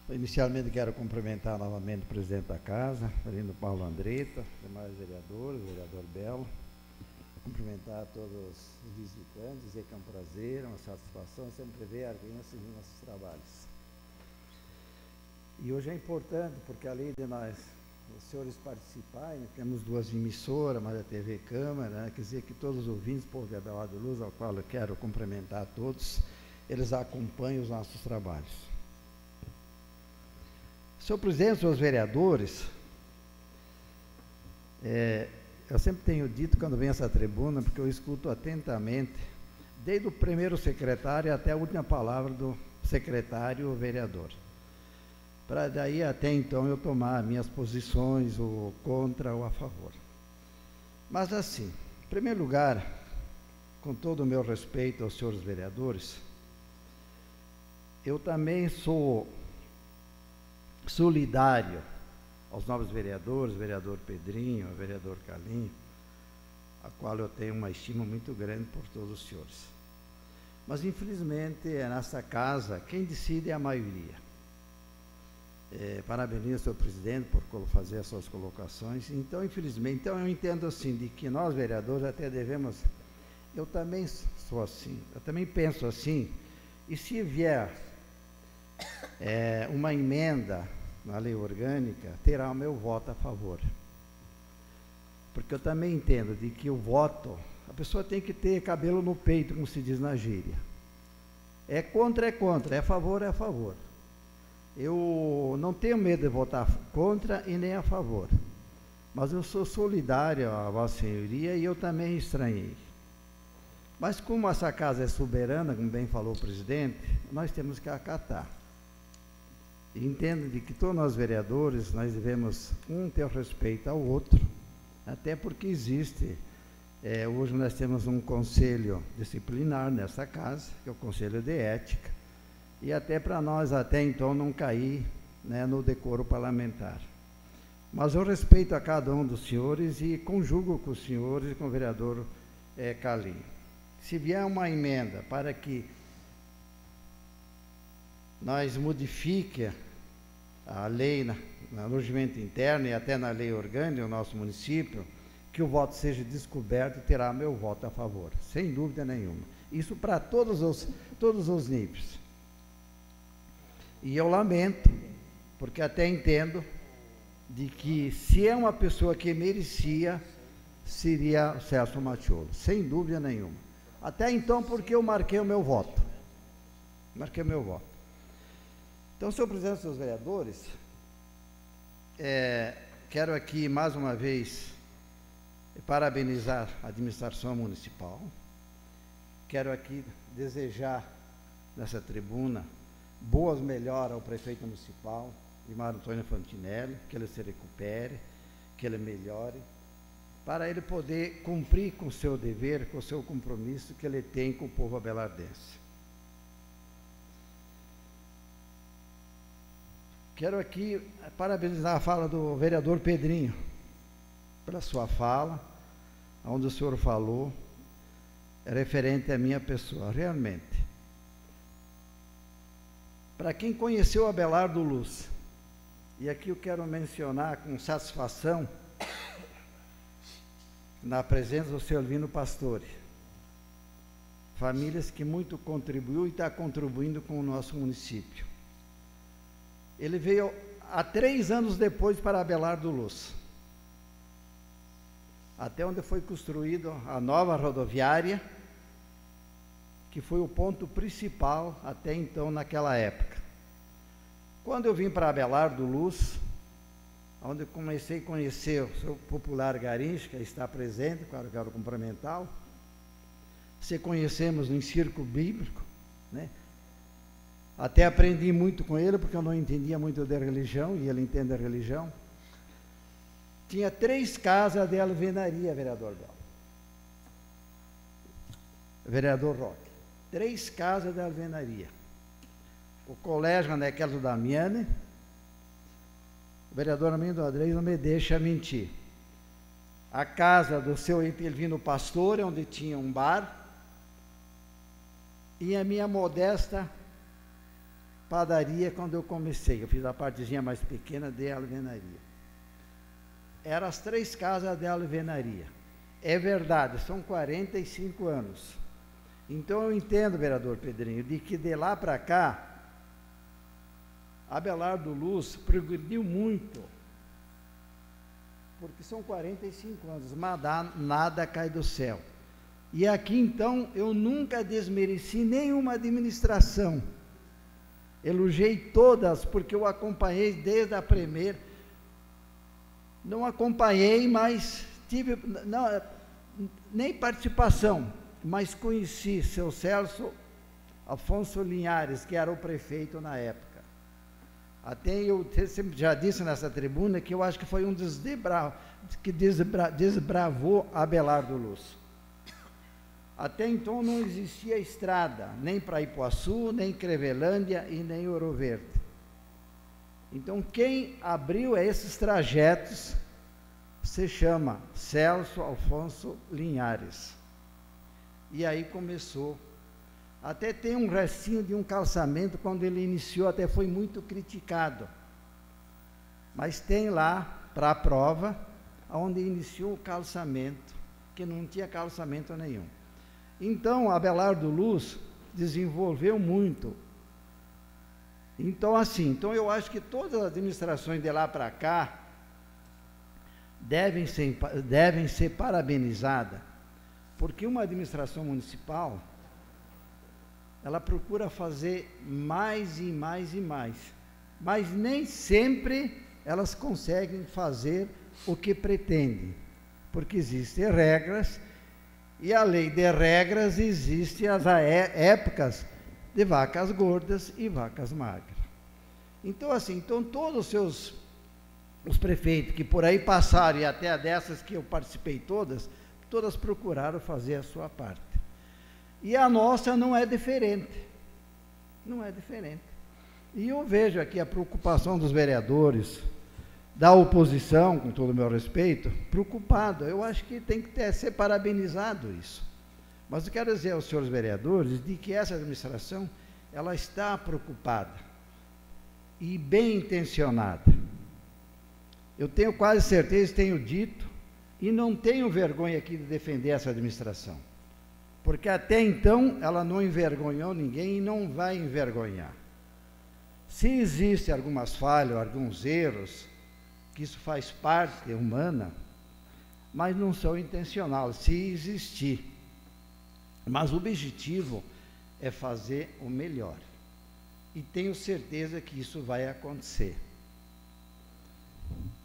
Inicialmente quero cumprimentar novamente o presidente da casa, vereador Paulo Andretta, demais vereadores, o vereador Belo. Cumprimentar todos os visitantes, dizer que é um prazer, uma satisfação sempre ver alguém assistindo nossos trabalhos. E hoje é importante, porque além de nós, os senhores participarem, temos 2 emissoras, mais a TV Câmara, né? Quer dizer que todos os ouvintes, povo de Abelardo Luz, ao qual eu quero cumprimentar a todos, eles acompanham os nossos trabalhos. Senhor presidente, senhores vereadores, eu sempre tenho dito quando venho a essa tribuna, porque eu escuto atentamente, desde o primeiro secretário até a última palavra do secretário vereador. Para daí até então eu tomar minhas posições, ou contra ou a favor. Mas assim, em primeiro lugar, com todo o meu respeito aos senhores vereadores, eu também sou solidário aos novos vereadores, vereador Pedrinho, vereador Calim, a qual eu tenho uma estima muito grande por todos os senhores. Mas, infelizmente, nessa casa, quem decide é a maioria. Parabenizo o senhor presidente por fazer as suas colocações. Então, infelizmente, eu entendo assim, de que nós, vereadores, até devemos... Eu também sou assim, eu também penso assim, e se vier uma emenda na lei orgânica, terá o meu voto a favor. Porque eu também entendo de que o voto, a pessoa tem que ter cabelo no peito, como se diz na gíria. É contra, é a favor, é a favor. Eu não tenho medo de votar contra e nem a favor. Mas eu sou solidário à Vossa Senhoria e eu também estranhei. Mas como essa casa é soberana, como bem falou o presidente, nós temos que acatar. E entendo de que todos nós vereadores, nós devemos ter respeito ao outro, até porque existe, hoje nós temos um conselho disciplinar nessa casa, que é o Conselho de Ética, e até para nós, até então, não cair, né, no decoro parlamentar. Mas eu respeito a cada um dos senhores e conjugo com os senhores e com o vereador Calim. Se vier uma emenda para que nós modifiquemos a lei no regimento interno e até na lei orgânica do nosso município, que o voto seja descoberto, terá meu voto a favor, sem dúvida nenhuma. Isso para todos os níveis. E eu lamento, porque até entendo de que se é uma pessoa que merecia, seria o Celso Mattiolo, sem dúvida nenhuma. Até então, porque eu marquei o meu voto. Marquei o meu voto. Então, senhor presidente, senhores vereadores, quero aqui, mais uma vez, parabenizar a administração municipal. Quero aqui desejar, nessa tribuna, boas melhoras ao prefeito municipal, Imauro Antônio Fantinelli, que ele se recupere, que ele melhore, para ele poder cumprir com o seu dever, com o seu compromisso que ele tem com o povo abelardense. Quero aqui parabenizar a fala do vereador Pedrinho, pela sua fala, onde o senhor falou, referente à minha pessoa, realmente. Para quem conheceu Abelardo Luz, e aqui eu quero mencionar com satisfação, na presença do senhor Elvino Pastore, famílias que muito contribuiu e está contribuindo com o nosso município. Ele veio há 3 anos depois para Abelardo Luz, até onde foi construída a nova rodoviária, que foi o ponto principal até então naquela época. Quando eu vim para Abelardo Luz, onde eu comecei a conhecer o seu popular Garrincha, que está presente, quero cumprimentá-lo, se conhecemos em círculo bíblico, né? Até aprendi muito com ele, porque eu não entendia muito de religião, e ele entende a religião. Tinha 3 casas de alvenaria, vereador Bel. Vereador Roque. 3 casas de alvenaria. O colégio Anequelo Damiani, o vereador Armindo Adrez não me deixa mentir. A casa do seu Elvino Pastore, onde tinha um bar, e a minha modesta padaria quando eu comecei. Eu fiz a partezinha mais pequena de alvenaria. Eram as 3 casas de alvenaria. É verdade, são 45 anos. Então eu entendo, vereador Pedrinho, de que de lá para cá, Abelardo Luz progrediu muito, porque são 45 anos, mas nada cai do céu. E aqui, então, eu nunca desmereci nenhuma administração, elogiei todas, porque eu acompanhei desde a primeira, não acompanhei, mas tive, não, nem participação, mas conheci seu Celso Afonso Linhares, que era o prefeito na época. Até eu sempre já disse nessa tribuna que eu acho que foi um dos que desbravou Abelardo Luz. Até então não existia estrada, nem para Ipuaçu, nem Crevelândia e nem Ouro Verde. Então quem abriu esses trajetos se chama Celso Alfonso Linhares. E aí começou. Até tem um restinho de um calçamento, quando ele iniciou, até foi muito criticado. Mas tem lá, para a prova, onde iniciou o calçamento, que não tinha calçamento nenhum. Então, Abelardo Luz desenvolveu muito. Então, assim, eu acho que todas as administrações de lá para cá devem ser parabenizadas, porque uma administração municipal, ela procura fazer mais e mais e mais, mas nem sempre elas conseguem fazer o que pretendem, porque existem regras, e além de regras, existem as épocas de vacas gordas e vacas magras. Então, assim, todos os prefeitos que por aí passaram, e até dessas que eu participei todas procuraram fazer a sua parte. E a nossa não é diferente. Não é diferente. E eu vejo aqui a preocupação dos vereadores, da oposição, com todo o meu respeito, preocupado. Eu acho que tem que ser parabenizado isso. Mas eu quero dizer aos senhores vereadores de que essa administração, ela está preocupada e bem intencionada. Eu tenho quase certeza, tenho dito, e não tenho vergonha aqui de defender essa administração, porque até então ela não envergonhou ninguém e não vai envergonhar. Se existem algumas falhas, alguns erros, que isso faz parte humana, mas não são intencionais, se existir. Mas o objetivo é fazer o melhor. E tenho certeza que isso vai acontecer.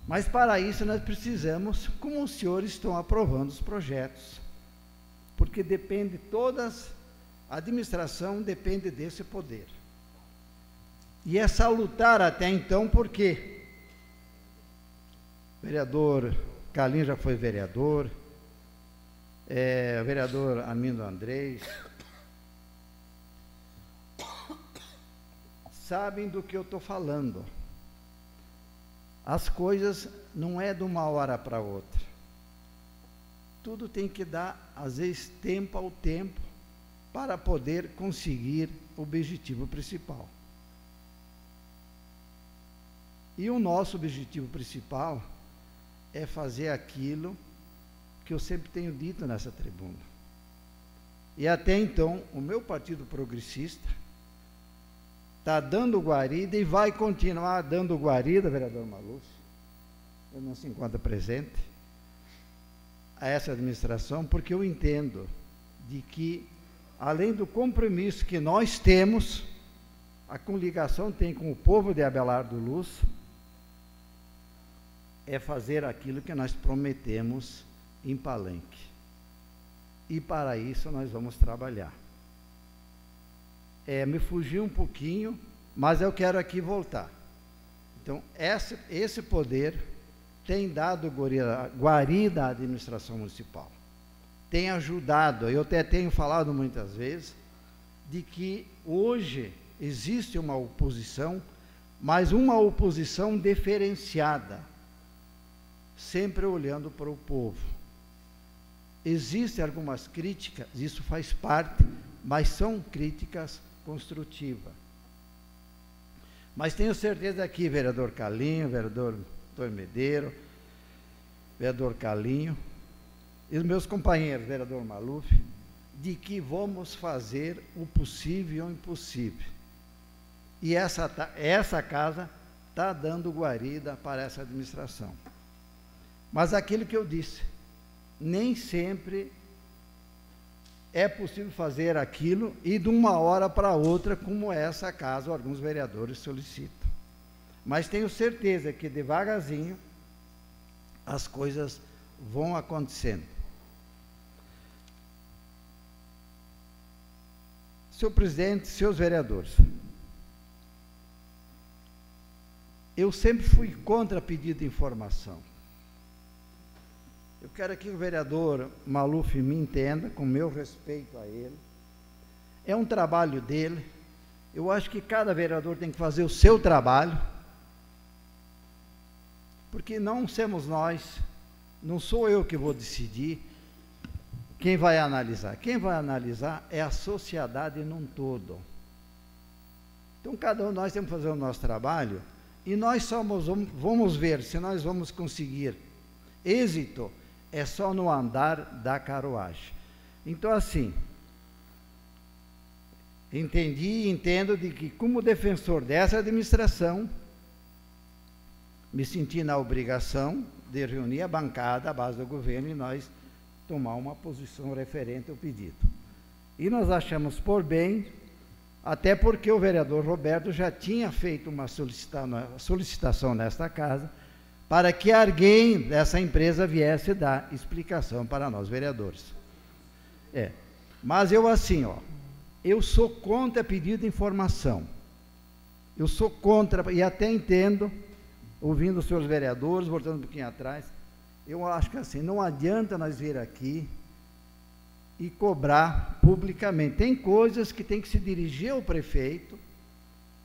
Mas para isso nós precisamos, como os senhores estão aprovando os projetos, porque depende a administração depende desse poder. E é salutar até então, porque o vereador Carlinho já foi vereador, o vereador Armindo Andrés, sabem do que eu estou falando. As coisas não é de uma hora para outra. Tudo tem que dar, às vezes, tempo ao tempo, para poder conseguir o objetivo principal. E o nosso objetivo principal é fazer aquilo que eu sempre tenho dito nessa tribuna. E até então, o meu Partido Progressista está dando guarida e vai continuar dando guarida, vereador Maluf, eu não se encontra presente, a essa administração, porque eu entendo de que, além do compromisso que nós temos, a coligação tem com o povo de Abelardo Luz, é fazer aquilo que nós prometemos em Palenque. E para isso nós vamos trabalhar. Me fugi um pouquinho, mas eu quero aqui voltar. Então, esse poder tem dado guarida à administração municipal. Tem ajudado, eu até tenho falado muitas vezes, de que hoje existe uma oposição, mas uma oposição diferenciada, sempre olhando para o povo. Existem algumas críticas, isso faz parte, mas são críticas construtivas. Mas tenho certeza aqui, vereador Carlinho, vereador Antônio Medeiro, vereador Carlinho, e os meus companheiros, vereador Maluf, de que vamos fazer o possível e o impossível. E essa casa está dando guarida para essa administração. Mas aquilo que eu disse, nem sempre é possível fazer aquilo e de uma hora para outra, como essa casa, alguns vereadores solicitam. Mas tenho certeza que devagarzinho as coisas vão acontecendo. Senhor presidente, senhores vereadores, eu sempre fui contra pedido de informação. Eu quero que o vereador Maluf me entenda, com meu respeito a ele. É um trabalho dele. Eu acho que cada vereador tem que fazer o seu trabalho, porque não somos nós, não sou eu que vou decidir quem vai analisar. Quem vai analisar é a sociedade num todo. Então, cada um de nós temos que fazer o nosso trabalho, e nós vamos ver se nós vamos conseguir êxito, é só no andar da carruagem. Então, assim, entendi e entendo de que, como defensor dessa administração, me senti na obrigação de reunir a bancada, a base do governo, e nós tomar uma posição referente ao pedido. E nós achamos por bem, até porque o vereador Roberto já tinha feito uma solicitação nesta casa para que alguém dessa empresa viesse dar explicação para nós, vereadores. Mas eu assim, eu sou contra pedido de informação. Eu sou contra, e até entendo, ouvindo os senhores vereadores, voltando um pouquinho atrás, eu acho que assim, não adianta nós vir aqui e cobrar publicamente. Tem coisas que tem que se dirigir ao prefeito,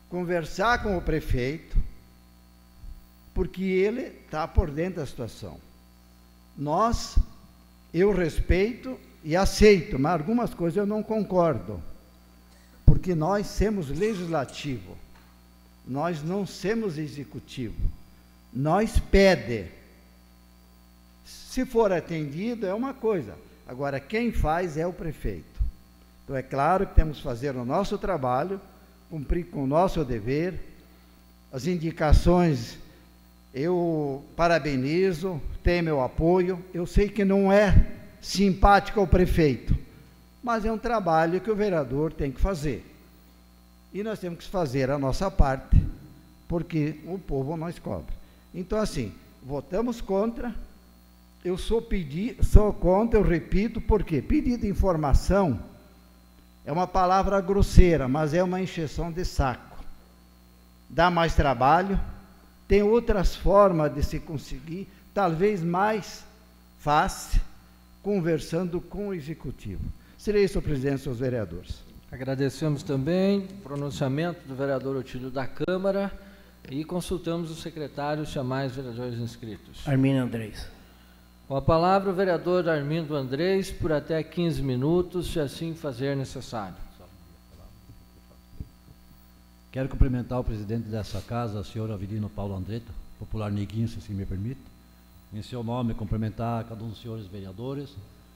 conversar com o prefeito, porque ele está por dentro da situação. Eu respeito e aceito, mas algumas coisas eu não concordo, porque nós somos legislativo, nós não somos executivo, nós pede. Se for atendido é uma coisa, agora quem faz é o prefeito. Então é claro que temos que fazer o nosso trabalho, cumprir com o nosso dever, as indicações eu parabenizo, tenho meu apoio. Eu sei que não é simpático ao prefeito, mas é um trabalho que o vereador tem que fazer. E nós temos que fazer a nossa parte, porque o povo nós cobra. Então, assim, votamos contra. Eu sou contra, eu repito, porque pedido de informação é uma palavra grosseira, mas é uma encheção de saco. Dá mais trabalho. Tem outras formas de se conseguir, talvez mais fácil, conversando com o Executivo. Seria isso, presidente, senhores vereadores. Agradecemos também o pronunciamento do vereador Otílio da Câmara e consultamos o secretário, chamar os vereadores inscritos. Armindo Andrés. Com a palavra, o vereador Armindo Andrés, por até 15 minutos, se assim fazer necessário. Quero cumprimentar o presidente dessa casa, o senhor Avelino Paulo Andretta, popular Neguinho, se assim me permite. Em seu nome, cumprimentar cada um dos senhores vereadores,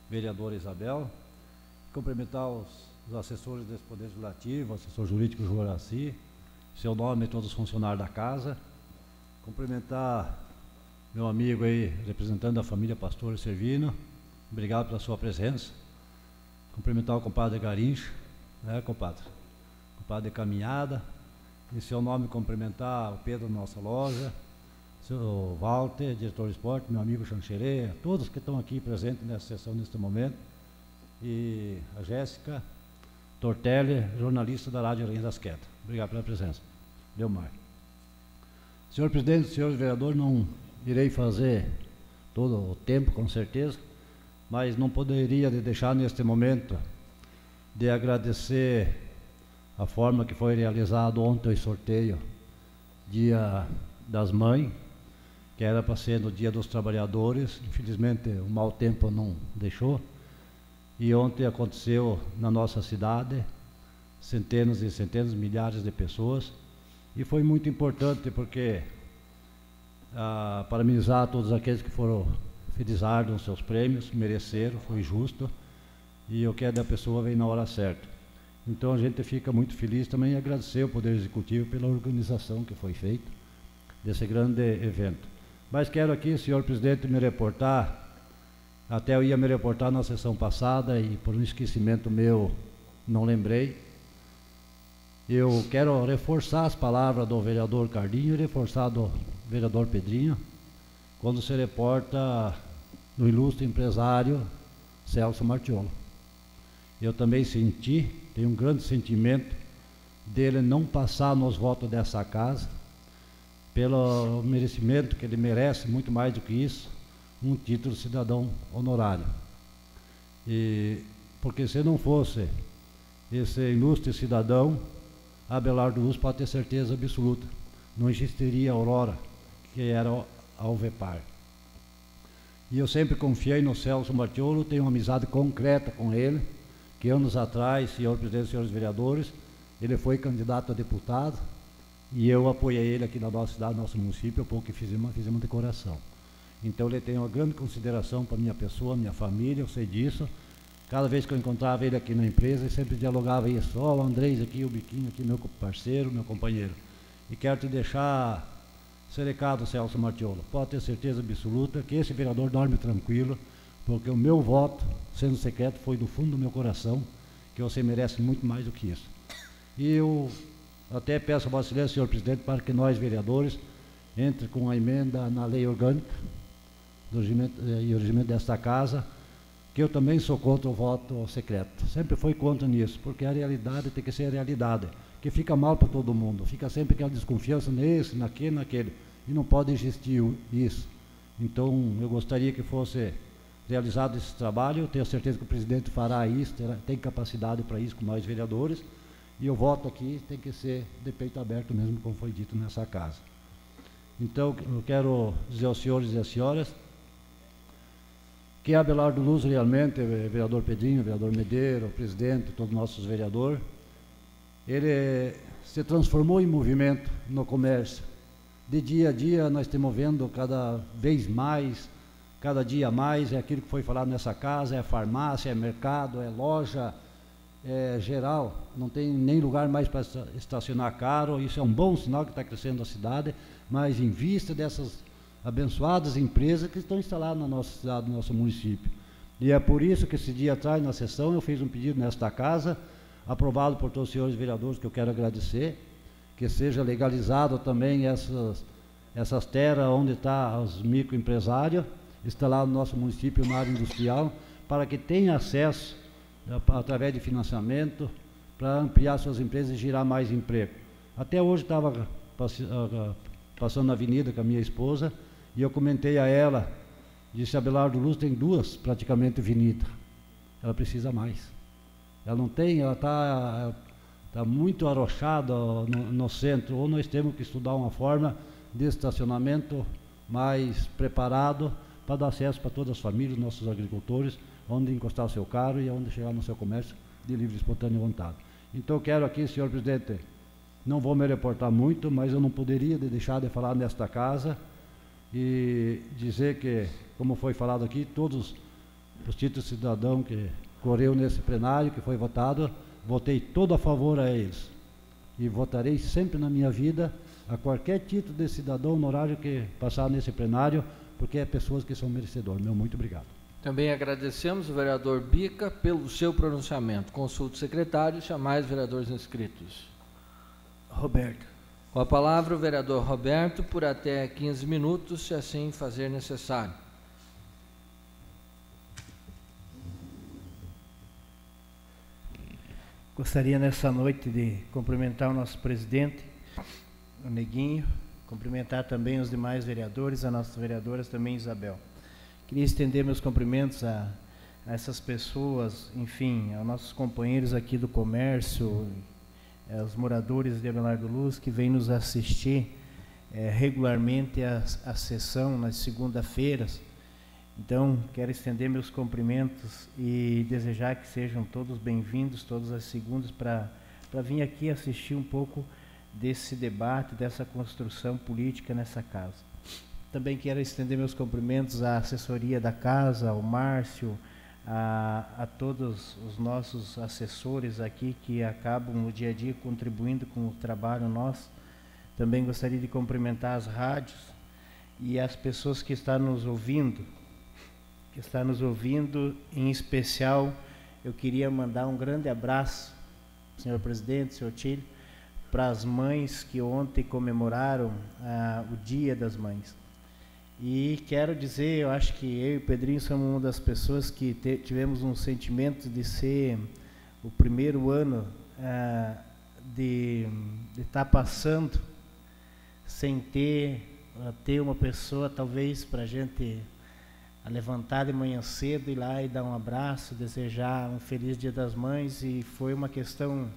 vereadora Isabel, cumprimentar os assessores desse Poder Legislativo, assessor jurídico Joraci, em seu nome, todos os funcionários da casa. Cumprimentar meu amigo aí, representante da família Pastor Servino, obrigado pela sua presença. Cumprimentar o compadre Garincho, né, compadre? Compadre Caminhada. Em seu nome, cumprimentar o Pedro da nossa loja, o seu Walter, diretor de esporte, meu amigo Xanxerê, todos que estão aqui presentes nessa sessão neste momento, e a Jéssica Tortelli, jornalista da Rádio Rainha das Quedas. Obrigado pela presença. Delmar. Senhor presidente, senhores vereadores, não irei fazer todo o tempo, com certeza, mas não poderia deixar neste momento de agradecer a forma que foi realizado ontem o sorteio, Dia das Mães, que era para ser no Dia dos Trabalhadores. Infelizmente o mau tempo não deixou, e ontem aconteceu na nossa cidade, centenas e centenas, milhares de pessoas, e foi muito importante porque parabenizar todos aqueles que foram felizardos nos seus prêmios, mereceram, foi justo, e o que é da pessoa vem na hora certa. Então a gente fica muito feliz também e agradecer ao Poder Executivo pela organização que foi feita desse grande evento. Mas quero aqui, senhor presidente, me reportar, até eu ia me reportar na sessão passada e por um esquecimento meu não lembrei. Eu quero reforçar as palavras do vereador Cardinho e reforçar do vereador Pedrinho, quando se reporta do ilustre empresário Celso Martiolo. Eu também tenho um grande sentimento dele não passar nos votos dessa casa, pelo merecimento que ele merece, muito mais do que isso, um título de cidadão honorário. E porque se não fosse esse ilustre cidadão, Abelardo Luz pode ter certeza absoluta, não existiria a Aurora, que era a Alvepar. E eu sempre confiei no Celso Martiolo, tenho uma amizade concreta com ele, que anos atrás, senhor presidente e senhores vereadores, ele foi candidato a deputado, e eu apoiei ele aqui na nossa cidade, no nosso município, há pouco que fizemos decoração. Então ele tem uma grande consideração para a minha pessoa, minha família, eu sei disso. Cada vez que eu encontrava ele aqui na empresa, ele sempre dialogava isso. Ó, o Andrés aqui, o Biquinho aqui, meu parceiro, meu companheiro. E quero te deixar esse recado, Celso Martiolo. Pode ter certeza absoluta que esse vereador dorme tranquilo, porque o meu voto, sendo secreto, foi do fundo do meu coração, que você merece muito mais do que isso. E eu até peço a Vossa Excelência, senhor presidente, para que nós, vereadores, entre com a emenda na lei orgânica do regimento desta casa, que eu também sou contra o voto secreto. Sempre fui contra nisso, porque a realidade tem que ser a realidade, que fica mal para todo mundo, fica sempre aquela desconfiança nesse, naquele, e não pode existir isso. Então, eu gostaria que fosse realizado esse trabalho, eu tenho certeza que o presidente fará isso, tem capacidade para isso com nós vereadores, e o voto aqui tem que ser de peito aberto mesmo, como foi dito nessa casa. Então, eu quero dizer aos senhores e às senhoras que Abelardo Luz realmente, vereador Pedrinho, vereador Medeiro, presidente, todos os nossos vereadores, ele se transformou em movimento no comércio. De dia a dia nós estamos vendo cada vez mais, cada dia mais, é aquilo que foi falado nessa casa, é farmácia, é mercado, é loja, é geral, não tem nem lugar mais para estacionar caro. Isso é um bom sinal que está crescendo a cidade, mas em vista dessas abençoadas empresas que estão instaladas na nossa cidade, no nosso município. E é por isso que esse dia atrás, na sessão, eu fiz um pedido nesta casa, aprovado por todos os senhores vereadores, que eu quero agradecer, que seja legalizado também essas terras onde estão os microempresários, instalados no nosso município, na área industrial, para que tenha acesso, através de financiamento, para ampliar suas empresas e gerar mais emprego. Até hoje estava passando na avenida com a minha esposa, e eu comentei a ela, disse: Abelardo Luz tem duas praticamente avenidas, ela precisa mais. Ela não tem, ela está muito arrochada no centro, ou nós temos que estudar uma forma de estacionamento mais preparado para dar acesso para todas as famílias, nossos agricultores, onde encostar o seu carro e onde chegar no seu comércio de livre e espontânea vontade. Então eu quero aqui, senhor presidente, não vou me reportar muito, mas eu não poderia deixar de falar nesta casa e dizer que, como foi falado aqui, todos os títulos de cidadão que correu nesse plenário, que foi votado, votei todo a favor a eles. E votarei sempre na minha vida a qualquer título de cidadão honorário que passar nesse plenário, porque é pessoas que são merecedoras. Meu muito obrigado. Também agradecemos o vereador Bica pelo seu pronunciamento. Consulto o secretário, chamar os vereadores inscritos. Roberto. Com a palavra o vereador Roberto, por até 15 minutos, se assim fazer necessário. Gostaria nessa noite de cumprimentar o nosso presidente, o Neguinho, cumprimentar também os demais vereadores, a nossa vereadora também, Isabel. Queria estender meus cumprimentos a essas pessoas, enfim, aos nossos companheiros aqui do comércio, aos moradores de Abelardo Luz, que vêm nos assistir regularmente à sessão nas segunda-feiras. Então, quero estender meus cumprimentos e desejar que sejam todos bem-vindos, todas as segundas, para vir aqui assistir um pouco desse debate, dessa construção política nessa casa. Também quero estender meus cumprimentos à assessoria da casa, ao Márcio, a todos os nossos assessores aqui que acabam no dia a dia contribuindo com o trabalho nosso. Também gostaria de cumprimentar as rádios e as pessoas que estão nos ouvindo, em especial. Eu queria mandar um grande abraço, senhor presidente, senhor Tílio, para as mães que ontem comemoraram o Dia das Mães. E quero dizer, eu acho que eu e o Pedrinho somos uma das pessoas que tivemos um sentimento de ser o primeiro ano de estar passando sem ter uma pessoa, talvez, para a gente levantar de manhã cedo, ir lá e dar um abraço, desejar um feliz Dia das Mães, e foi uma questão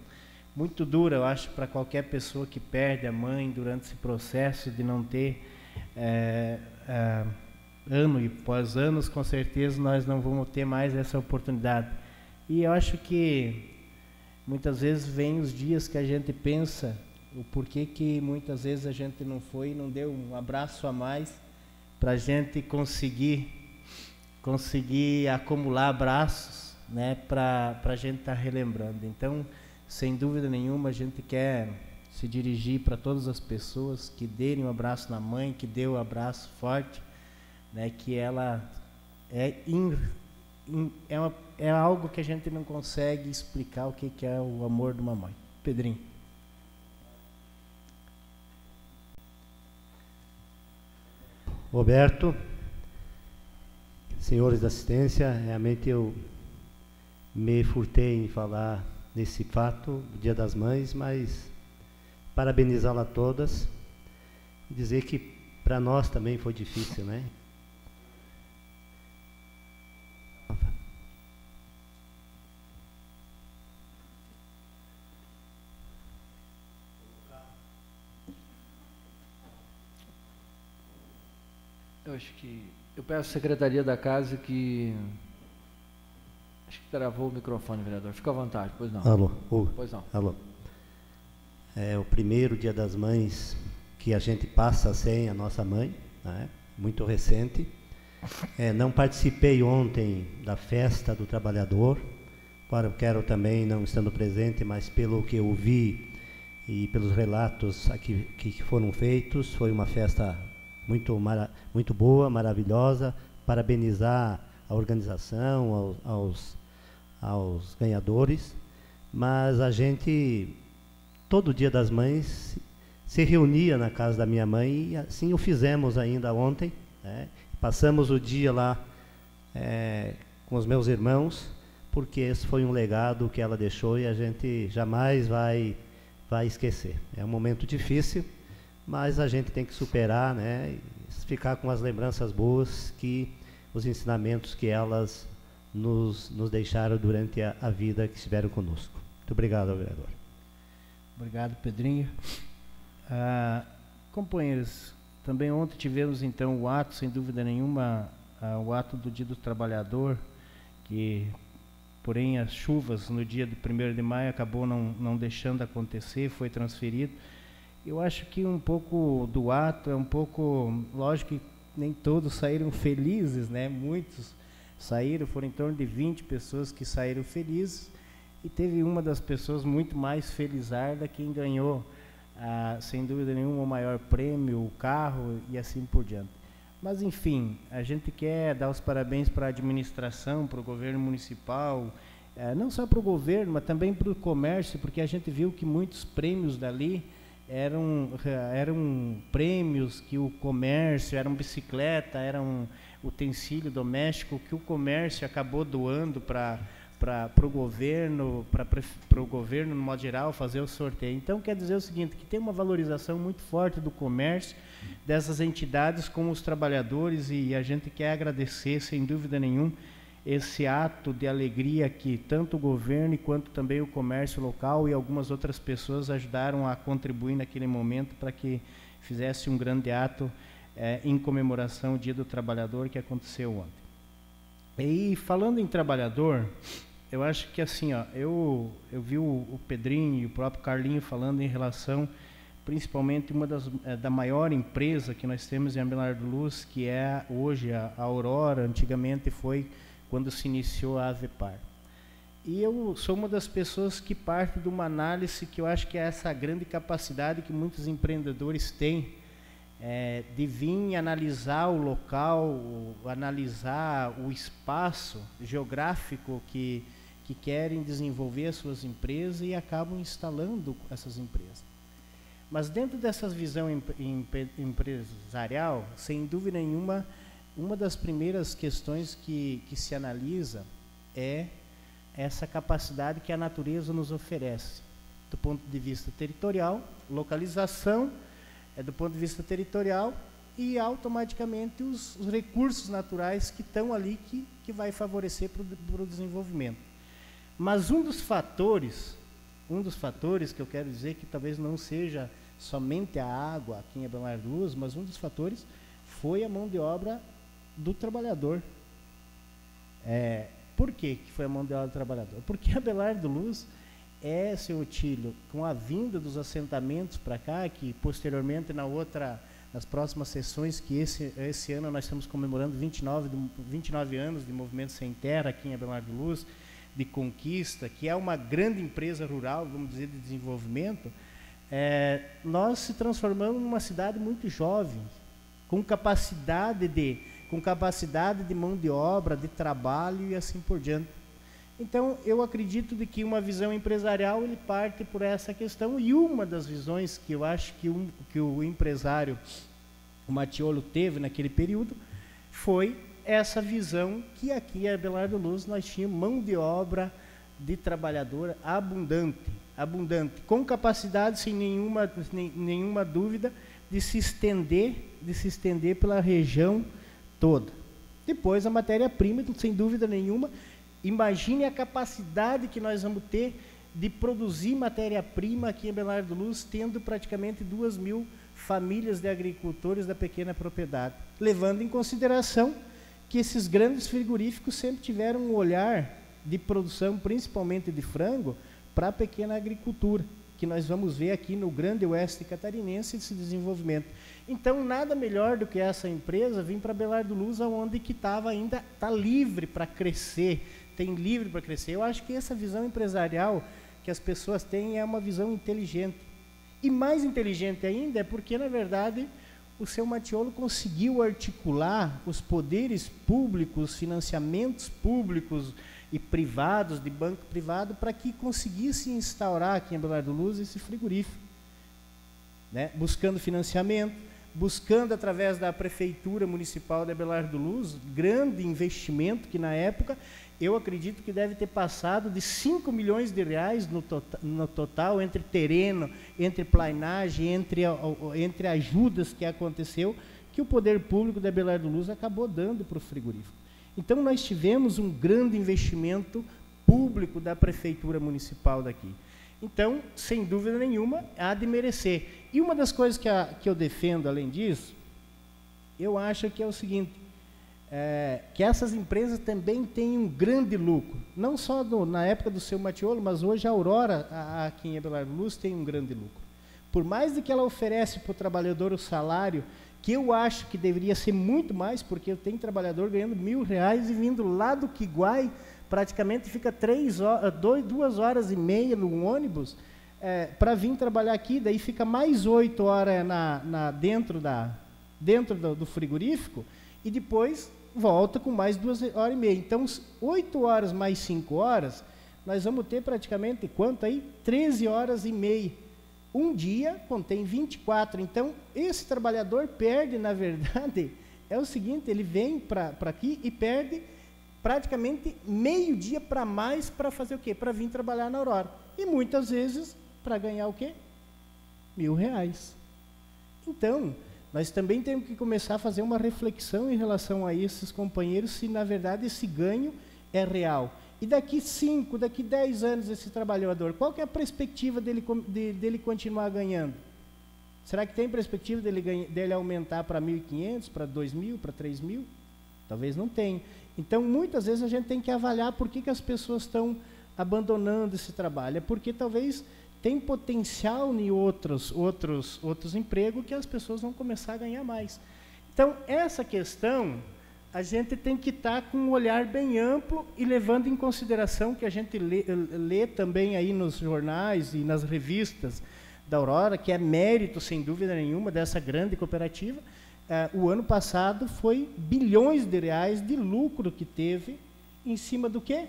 muito dura, eu acho, para qualquer pessoa que perde a mãe durante esse processo de não ter ano e pós anos, com certeza nós não vamos ter mais essa oportunidade. E eu acho que muitas vezes vem os dias que a gente pensa o porquê que muitas vezes a gente não foi e não deu um abraço a mais para a gente conseguir acumular abraços, né, para a gente estar relembrando. Então, sem dúvida nenhuma, a gente quer se dirigir para todas as pessoas que derem um abraço na mãe, que dê um abraço forte, né, que ela é algo que a gente não consegue explicar o que é o amor de uma mãe. Pedrinho. Roberto, senhores da assistência, realmente eu me furtei em falar nesse fato, Dia das Mães, mas parabenizá-la a todas e dizer que para nós também foi difícil, né? Eu peço à Secretaria da Casa que... Acho que travou o microfone, vereador. Fica à vontade, pois não. Alô. Pois não. Alô. É o primeiro Dia das Mães que a gente passa sem a nossa mãe, né? Muito recente. Não participei ontem da festa do trabalhador. Agora eu quero também, não estando presente, mas pelo que eu vi e pelos relatos aqui que foram feitos, foi uma festa muito boa, maravilhosa. Parabenizar a organização, aos ganhadores, mas a gente, todo Dia das Mães, se reunia na casa da minha mãe, e assim o fizemos ainda ontem, né? Passamos o dia lá com os meus irmãos, porque esse foi um legado que ela deixou e a gente jamais vai esquecer. É um momento difícil, mas a gente tem que superar, né? E ficar com as lembranças boas, os ensinamentos que elas nos deixaram durante a vida que estiveram conosco. Muito obrigado, vereador. Obrigado, Pedrinho. Companheiros, também ontem tivemos então o ato, sem dúvida nenhuma, o ato do Dia do Trabalhador, que, porém, as chuvas no dia de 1º de maio acabou não deixando acontecer, foi transferido. Eu acho que um pouco do ato é um pouco, lógico que nem todos saíram felizes, né? Muitos saíram, foram em torno de 20 pessoas que saíram felizes, e teve uma das pessoas muito mais felizarda, quem ganhou, sem dúvida nenhuma, o maior prêmio, o carro e assim por diante. Mas, enfim, a gente quer dar os parabéns para a administração, para o governo municipal, não só para o governo, mas também para o comércio, porque a gente viu que muitos prêmios dali eram prêmios que o comércio, eram bicicleta, eram utensílio doméstico que o comércio acabou doando para o governo, para o governo, no modo geral, fazer o sorteio. Então, quer dizer o seguinte, que tem uma valorização muito forte do comércio, dessas entidades com os trabalhadores, e a gente quer agradecer, sem dúvida nenhuma, esse ato de alegria que tanto o governo quanto também o comércio local e algumas outras pessoas ajudaram a contribuir naquele momento para que fizesse um grande ato em comemoração ao Dia do Trabalhador que aconteceu ontem. E falando em trabalhador, eu acho que assim, eu vi o Pedrinho e o próprio Carlinho falando em relação, principalmente da maior empresa que nós temos em Abelardo Luz, que é hoje a Aurora, antigamente foi quando se iniciou a Avepar. E eu sou uma das pessoas que parte de uma análise que eu acho que é essa grande capacidade que muitos empreendedores têm, de vir analisar o local, analisar o espaço geográfico que querem desenvolver as suas empresas e acabam instalando essas empresas. Mas dentro dessa visão empresarial, sem dúvida nenhuma, uma das primeiras questões que se analisa é essa capacidade que a natureza nos oferece, do ponto de vista territorial, localização, do ponto de vista territorial e automaticamente os recursos naturais que estão ali que vai favorecer para o desenvolvimento. Mas um dos fatores que eu quero dizer que talvez não seja somente a água aqui em Abelardo Luz, mas um dos fatores foi a mão de obra do trabalhador. Por que foi a mão de obra do trabalhador? Porque Abelardo Luz seu Otílio, com a vinda dos assentamentos para cá, que posteriormente nas próximas sessões, que esse ano nós estamos comemorando 29 anos de Movimento Sem Terra aqui em Abelardo Luz, de conquista, que é uma grande empresa rural, vamos dizer, de desenvolvimento, nós se transformamos numa cidade muito jovem, com capacidade de mão de obra, de trabalho e assim por diante. Então, eu acredito de que uma visão empresarial, ele parte por essa questão, e uma das visões que eu acho que o empresário, o Mattiolo, teve naquele período, foi essa visão que aqui em Abelardo Luz nós tínhamos mão de obra de trabalhador abundante, com capacidade, sem nenhuma dúvida, de se estender pela região toda. Depois, a matéria-prima, sem dúvida nenhuma, imagine a capacidade que nós vamos ter de produzir matéria-prima aqui em Abelardo Luz, tendo praticamente 2.000 famílias de agricultores da pequena propriedade, levando em consideração que esses grandes frigoríficos sempre tiveram um olhar de produção, principalmente de frango, para a pequena agricultura, que nós vamos ver aqui no grande oeste catarinense esse desenvolvimento. Então, nada melhor do que essa empresa vir para Abelardo Luz, onde que está livre para crescer, Eu acho que essa visão empresarial que as pessoas têm é uma visão inteligente. E mais inteligente ainda é porque, na verdade, o seu Mattiolo conseguiu articular os poderes públicos, financiamentos públicos e privados, de banco privado, para que conseguisse instaurar aqui em Abelardo Luz esse frigorífico, né? Buscando financiamento, buscando através da Prefeitura Municipal de Abelardo Luz, grande investimento que na época, eu acredito que deve ter passado de 5 milhões de reais no total, entre terreno, entre plainagem, entre ajudas que aconteceu, que o poder público de Abelardo Luz acabou dando para o frigorífico. Então, nós tivemos um grande investimento público da Prefeitura Municipal daqui. Então, sem dúvida nenhuma, há de merecer. E uma das coisas que eu defendo, além disso, eu acho que é o seguinte, que essas empresas também têm um grande lucro, não só na época do seu Mattiolo, mas hoje a Aurora, aqui em Abelardo Luz, tem um grande lucro. Por mais de que ela oferece para o trabalhador o salário, que eu acho que deveria ser muito mais, porque eu tenho trabalhador ganhando R$1.000 e vindo lá do Quiguai, praticamente fica 2 horas e meia no ônibus para vir trabalhar aqui, daí fica mais 8 horas dentro do frigorífico, e depois volta com mais 2 horas e meia. Então, 8 horas mais 5 horas, nós vamos ter praticamente, quanto aí? 13 horas e meia. Um dia contém 24. Então, esse trabalhador perde, na verdade, é o seguinte, ele vem para aqui e perde praticamente meio dia para mais para fazer o quê? Para vir trabalhar na Aurora. E muitas vezes, para ganhar o quê? R$1.000. Então, nós também temos que começar a fazer uma reflexão em relação a esses companheiros, se na verdade esse ganho é real. E daqui 5, daqui 10 anos esse trabalhador, qual que é a perspectiva dele continuar ganhando? Será que tem perspectiva dele aumentar para 1.500, para 2.000, para 3.000? Talvez não tenha. Então, muitas vezes a gente tem que avaliar por que as pessoas estão abandonando esse trabalho. É porque talvez tem potencial em outros empregos que as pessoas vão começar a ganhar mais. Então, essa questão, a gente tem que estar com um olhar bem amplo e levando em consideração que a gente lê também aí nos jornais e nas revistas da Aurora, que é mérito, sem dúvida nenhuma, dessa grande cooperativa. O ano passado foi bilhões de reais de lucro que teve em cima do quê?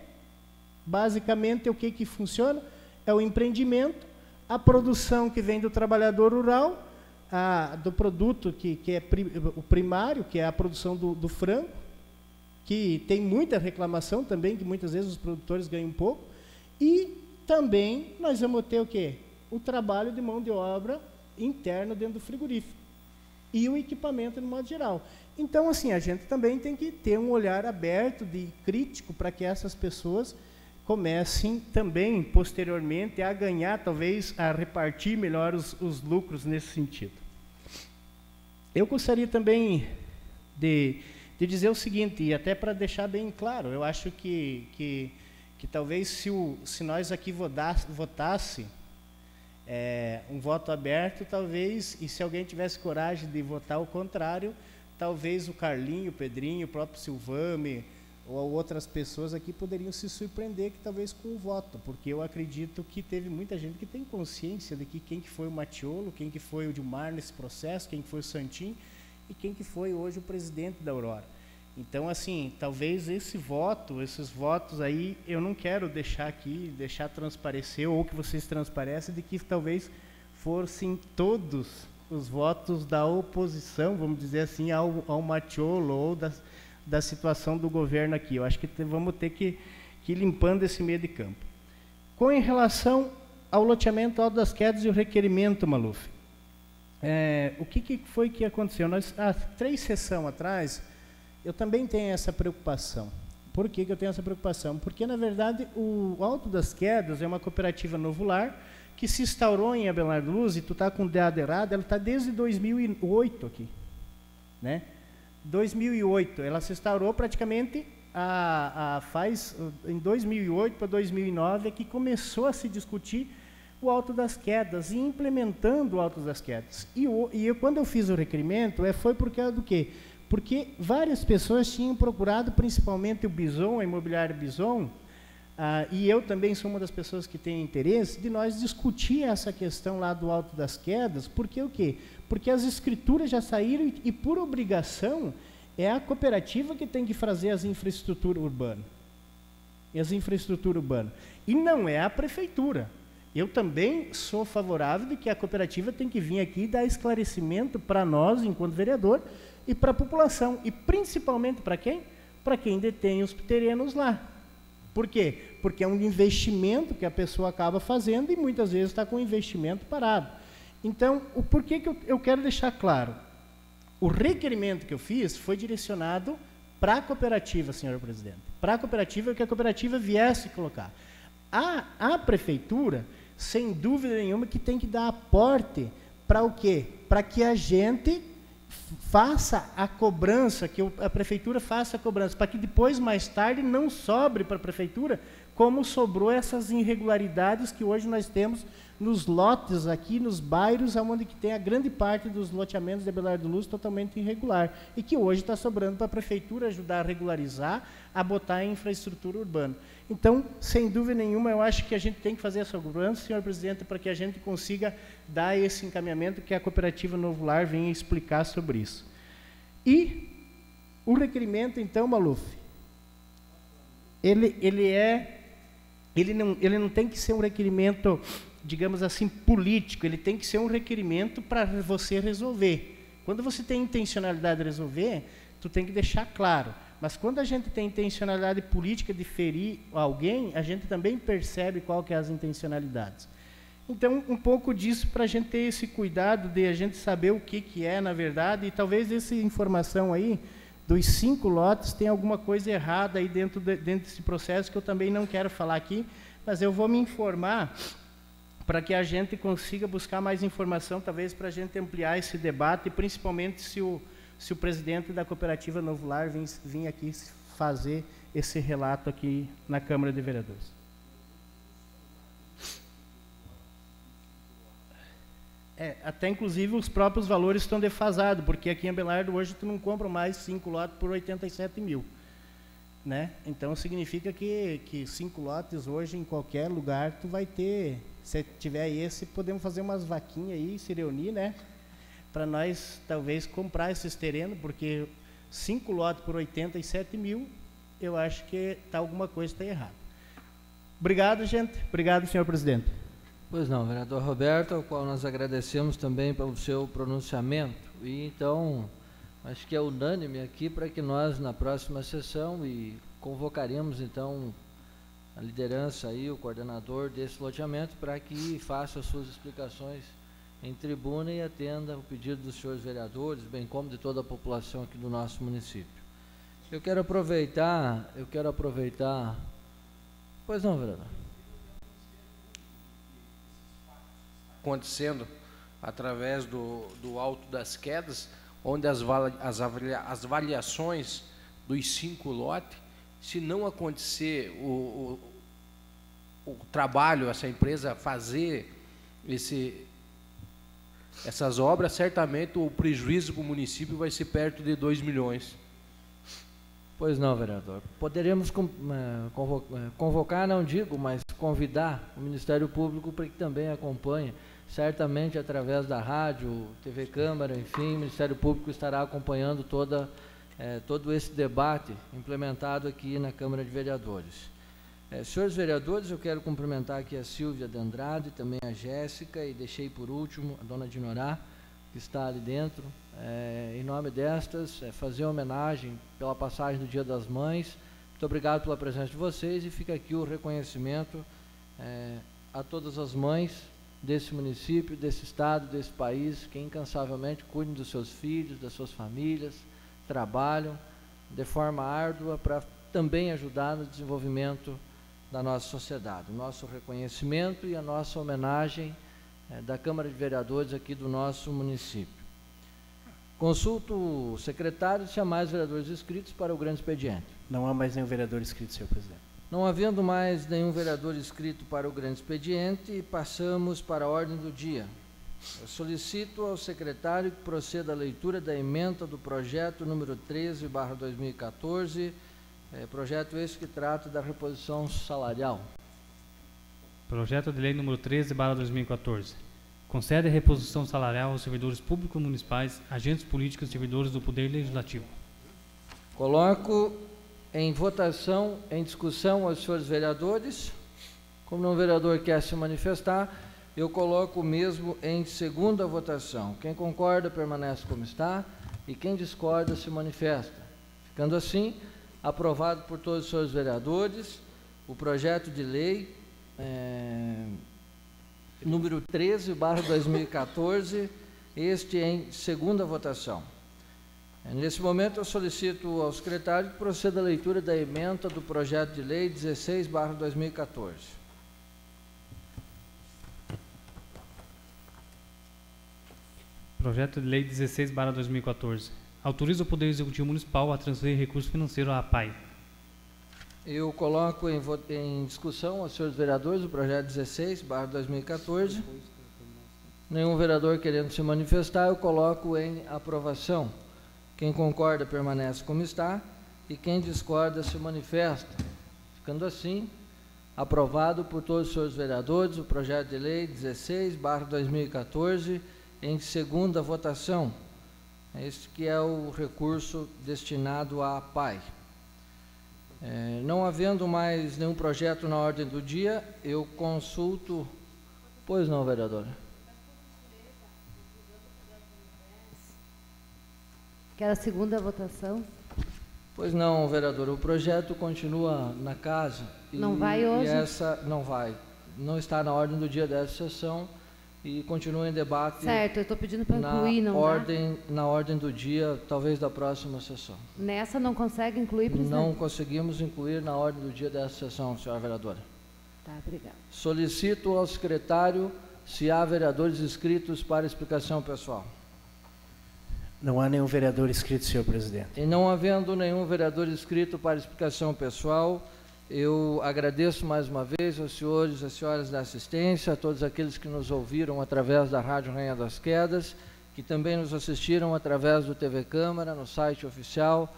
Basicamente, o que funciona? É o empreendimento, a produção que vem do trabalhador rural, do produto que é o primário, que é a produção do frango, que tem muita reclamação também, que muitas vezes os produtores ganham pouco, e também nós vamos ter o quê? O trabalho de mão de obra interno dentro do frigorífico. e o equipamento no modo geral. Então, assim, a gente também tem que ter um olhar aberto e crítico para que essas pessoas comecem também, posteriormente, a ganhar, talvez, a repartir melhor os lucros nesse sentido. Eu gostaria também de dizer o seguinte, e até para deixar bem claro, eu acho que talvez se nós aqui votasse um voto aberto, talvez, e se alguém tivesse coragem de votar o contrário, talvez o Carlinho, o Pedrinho, o próprio Silvame, ou outras pessoas aqui poderiam se surpreender que talvez com o voto, porque eu acredito que teve muita gente que tem consciência de que quem que foi o Matiolo, quem que foi o Dilmar nesse processo, quem que foi o Santin e quem que foi hoje o presidente da Aurora. Então, assim, talvez esses votos aí, eu não quero deixar transparecer, ou que vocês transparecem, de que talvez fossem todos os votos da oposição, vamos dizer assim, ao Matiolo, ou da situação do governo aqui. Eu acho que vamos ter que ir limpando esse meio de campo. Em relação ao loteamento Alto das Quedas e o requerimento, Maluf, o que foi que aconteceu? Nós, 3 sessões atrás, eu também tenho essa preocupação. Por que eu tenho essa preocupação? Porque, na verdade, o Alto das Quedas é uma cooperativa novular que se instaurou em Abelardo Luz, e tu está com o dado errado, ela está desde 2008 aqui, né? 2008, ela se instaurou praticamente em 2008 para 2009 é que começou a se discutir o Alto das Quedas e implementando o Alto das Quedas. E quando eu fiz o requerimento, foi por causa do quê? Porque várias pessoas tinham procurado, principalmente o Bison, a imobiliária Bison, e eu também sou uma das pessoas que tem interesse, de nós discutir essa questão lá do Alto das Quedas, porque o quê? Porque as escrituras já saíram e por obrigação, é a cooperativa que tem que fazer as infraestruturas urbanas. E não é a prefeitura. Eu também sou favorável de que a cooperativa tem que vir aqui e dar esclarecimento para nós, enquanto vereador, e para a população. E principalmente para quem? Para quem detém os terrenos lá. Por quê? Porque é um investimento que a pessoa acaba fazendo e muitas vezes está com o investimento parado. Então, o porquê que eu quero deixar claro? O requerimento que eu fiz foi direcionado para a cooperativa, senhor presidente. Para a cooperativa, que a cooperativa viesse colocar. A prefeitura, sem dúvida nenhuma, que tem que dar aporte para o quê? Para que a gente faça a cobrança, que a prefeitura faça a cobrança, para que depois, mais tarde, não sobre para a prefeitura, como sobrou essas irregularidades que hoje nós temos nos lotes aqui, nos bairros, onde que tem a grande parte dos loteamentos de Abelardo Luz totalmente irregular, e que hoje está sobrando para a prefeitura ajudar a regularizar, a botar em infraestrutura urbana. Então, sem dúvida nenhuma, eu acho que a gente tem que fazer essa cobrança, senhor presidente, para que a gente consiga dar esse encaminhamento que a cooperativa Novo Lar venha explicar sobre isso. E o requerimento, então, Maluf, ele não tem que ser um requerimento, digamos assim, político, ele tem que ser um requerimento para você resolver. Quando você tem intencionalidade de resolver, tu tem que deixar claro. Mas quando a gente tem intencionalidade política de ferir alguém, a gente também percebe qual que é as intencionalidades. Então, um pouco disso para a gente ter esse cuidado de a gente saber o que é, na verdade, e talvez essa informação aí, dos 5 lotes, tem alguma coisa errada aí dentro desse processo que eu também não quero falar aqui, mas eu vou me informar para que a gente consiga buscar mais informação, talvez para a gente ampliar esse debate, principalmente se o presidente da cooperativa Novo Lar vir aqui fazer esse relato aqui na Câmara de Vereadores. Até inclusive os próprios valores estão defasados, porque aqui em Abelardo hoje tu não compra mais 5 lotes por 87 mil. Né? Então significa que 5 lotes hoje em qualquer lugar tu vai ter, se tiver esse, podemos fazer umas vaquinhas aí, se reunir, né? Para nós talvez comprar esses terrenos, porque 5 lotes por 87 mil, eu acho que alguma coisa está errada. Obrigado, gente. Obrigado, senhor presidente. Pois não, vereador Roberto, ao qual nós agradecemos também pelo seu pronunciamento. E então, acho que é unânime aqui para que nós, na próxima sessão, e convocaremos então a liderança aí, o coordenador desse loteamento, para que faça as suas explicações em tribuna e atenda o pedido dos senhores vereadores, bem como de toda a população aqui do nosso município. Eu quero aproveitar, pois não, vereador? Acontecendo através do Alto das Quedas, onde as avaliações dos 5 lotes, se não acontecer o trabalho, essa empresa fazer essas obras, certamente o prejuízo para o município vai ser perto de 2 milhões. Pois não, vereador. Poderíamos convocar, não digo, mas convidar o Ministério Público para que também acompanhe, certamente através da rádio, TV Câmara, enfim, o Ministério Público estará acompanhando todo esse debate implementado aqui na Câmara de Vereadores. Senhores vereadores, eu quero cumprimentar aqui a Silvia de Andrade, também a Jéssica, e deixei por último a dona Dinorá, que está ali dentro. Em nome destas, fazer homenagem pela passagem do Dia das Mães. Muito obrigado pela presença de vocês, e fica aqui o reconhecimento a todas as mães desse município, desse estado, desse país, que incansavelmente cuidam dos seus filhos, das suas famílias, trabalham de forma árdua para também ajudar no desenvolvimento da nossa sociedade. O nosso reconhecimento e a nossa homenagem da Câmara de Vereadores aqui do nosso município. Consulto o secretário se há mais vereadores inscritos para o grande expediente. Não há mais nenhum vereador inscrito, senhor presidente. Não havendo mais nenhum vereador inscrito para o grande expediente, passamos para a ordem do dia. Eu solicito ao secretário que proceda à leitura da ementa do projeto número 13/2014, projeto esse que trata da reposição salarial. Projeto de lei número 13/2014. Concede a reposição salarial aos servidores públicos municipais, agentes políticos e servidores do Poder Legislativo. Coloco em votação, em discussão aos senhores vereadores. Como não vereador quer se manifestar, eu coloco o mesmo em segunda votação. Quem concorda permanece como está e quem discorda se manifesta. Ficando assim, aprovado por todos os senhores vereadores, o projeto de lei número 13/2014, este em segunda votação. Nesse momento, eu solicito ao secretário que proceda à leitura da ementa do projeto de lei 16/2014. Projeto de lei 16/2014. Autoriza o Poder Executivo Municipal a transferir recurso financeiro à APAI. Eu coloco em discussão aos senhores vereadores o projeto 16/2014. Nenhum vereador querendo se manifestar, eu coloco em aprovação. Quem concorda permanece como está e quem discorda se manifesta. Ficando assim, aprovado por todos os senhores vereadores o projeto de lei 16/2014 em segunda votação. Este que é o recurso destinado à APAI. Não havendo mais nenhum projeto na ordem do dia, eu consulto... Pois não, vereadora. Quer a segunda votação? Pois não, vereadora. O projeto continua na casa. Não vai hoje? E essa não vai. Não está na ordem do dia dessa sessão e continua em debate. Certo, eu estou pedindo para incluir, não dá? Na ordem do dia, talvez da próxima sessão. Nessa não consegue incluir, presidente? Não conseguimos incluir na ordem do dia dessa sessão, senhora vereadora. Tá, obrigada. Solicito ao secretário se há vereadores inscritos para explicação pessoal. Não há nenhum vereador inscrito, senhor presidente. E não havendo nenhum vereador inscrito para explicação pessoal, eu agradeço mais uma vez aos senhores e às senhoras da assistência, a todos aqueles que nos ouviram através da Rádio Rainha das Quedas, que também nos assistiram através do TV Câmara, no site oficial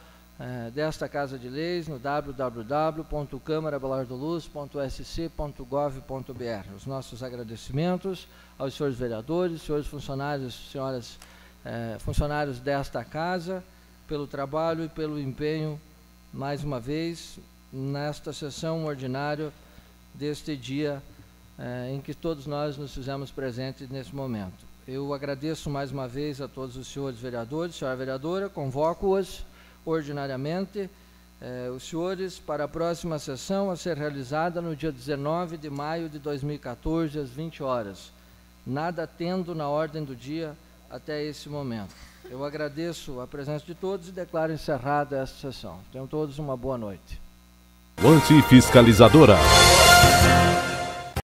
desta Casa de Leis, no www.câmarabelardoluz.sc.gov.br. Os nossos agradecimentos aos senhores vereadores, senhores funcionários, senhoras funcionários desta casa, pelo trabalho e pelo empenho, mais uma vez, nesta sessão ordinária deste dia em que todos nós nos fizemos presentes nesse momento. Eu agradeço mais uma vez a todos os senhores vereadores, senhora vereadora, convoco-os ordinariamente, os senhores, para a próxima sessão a ser realizada no dia 19 de maio de 2014, às 20 horas. nada tendo na ordem do dia até esse momento. Eu agradeço a presença de todos e declaro encerrada esta sessão. Tenham todos uma boa noite. Antifiscalizadora.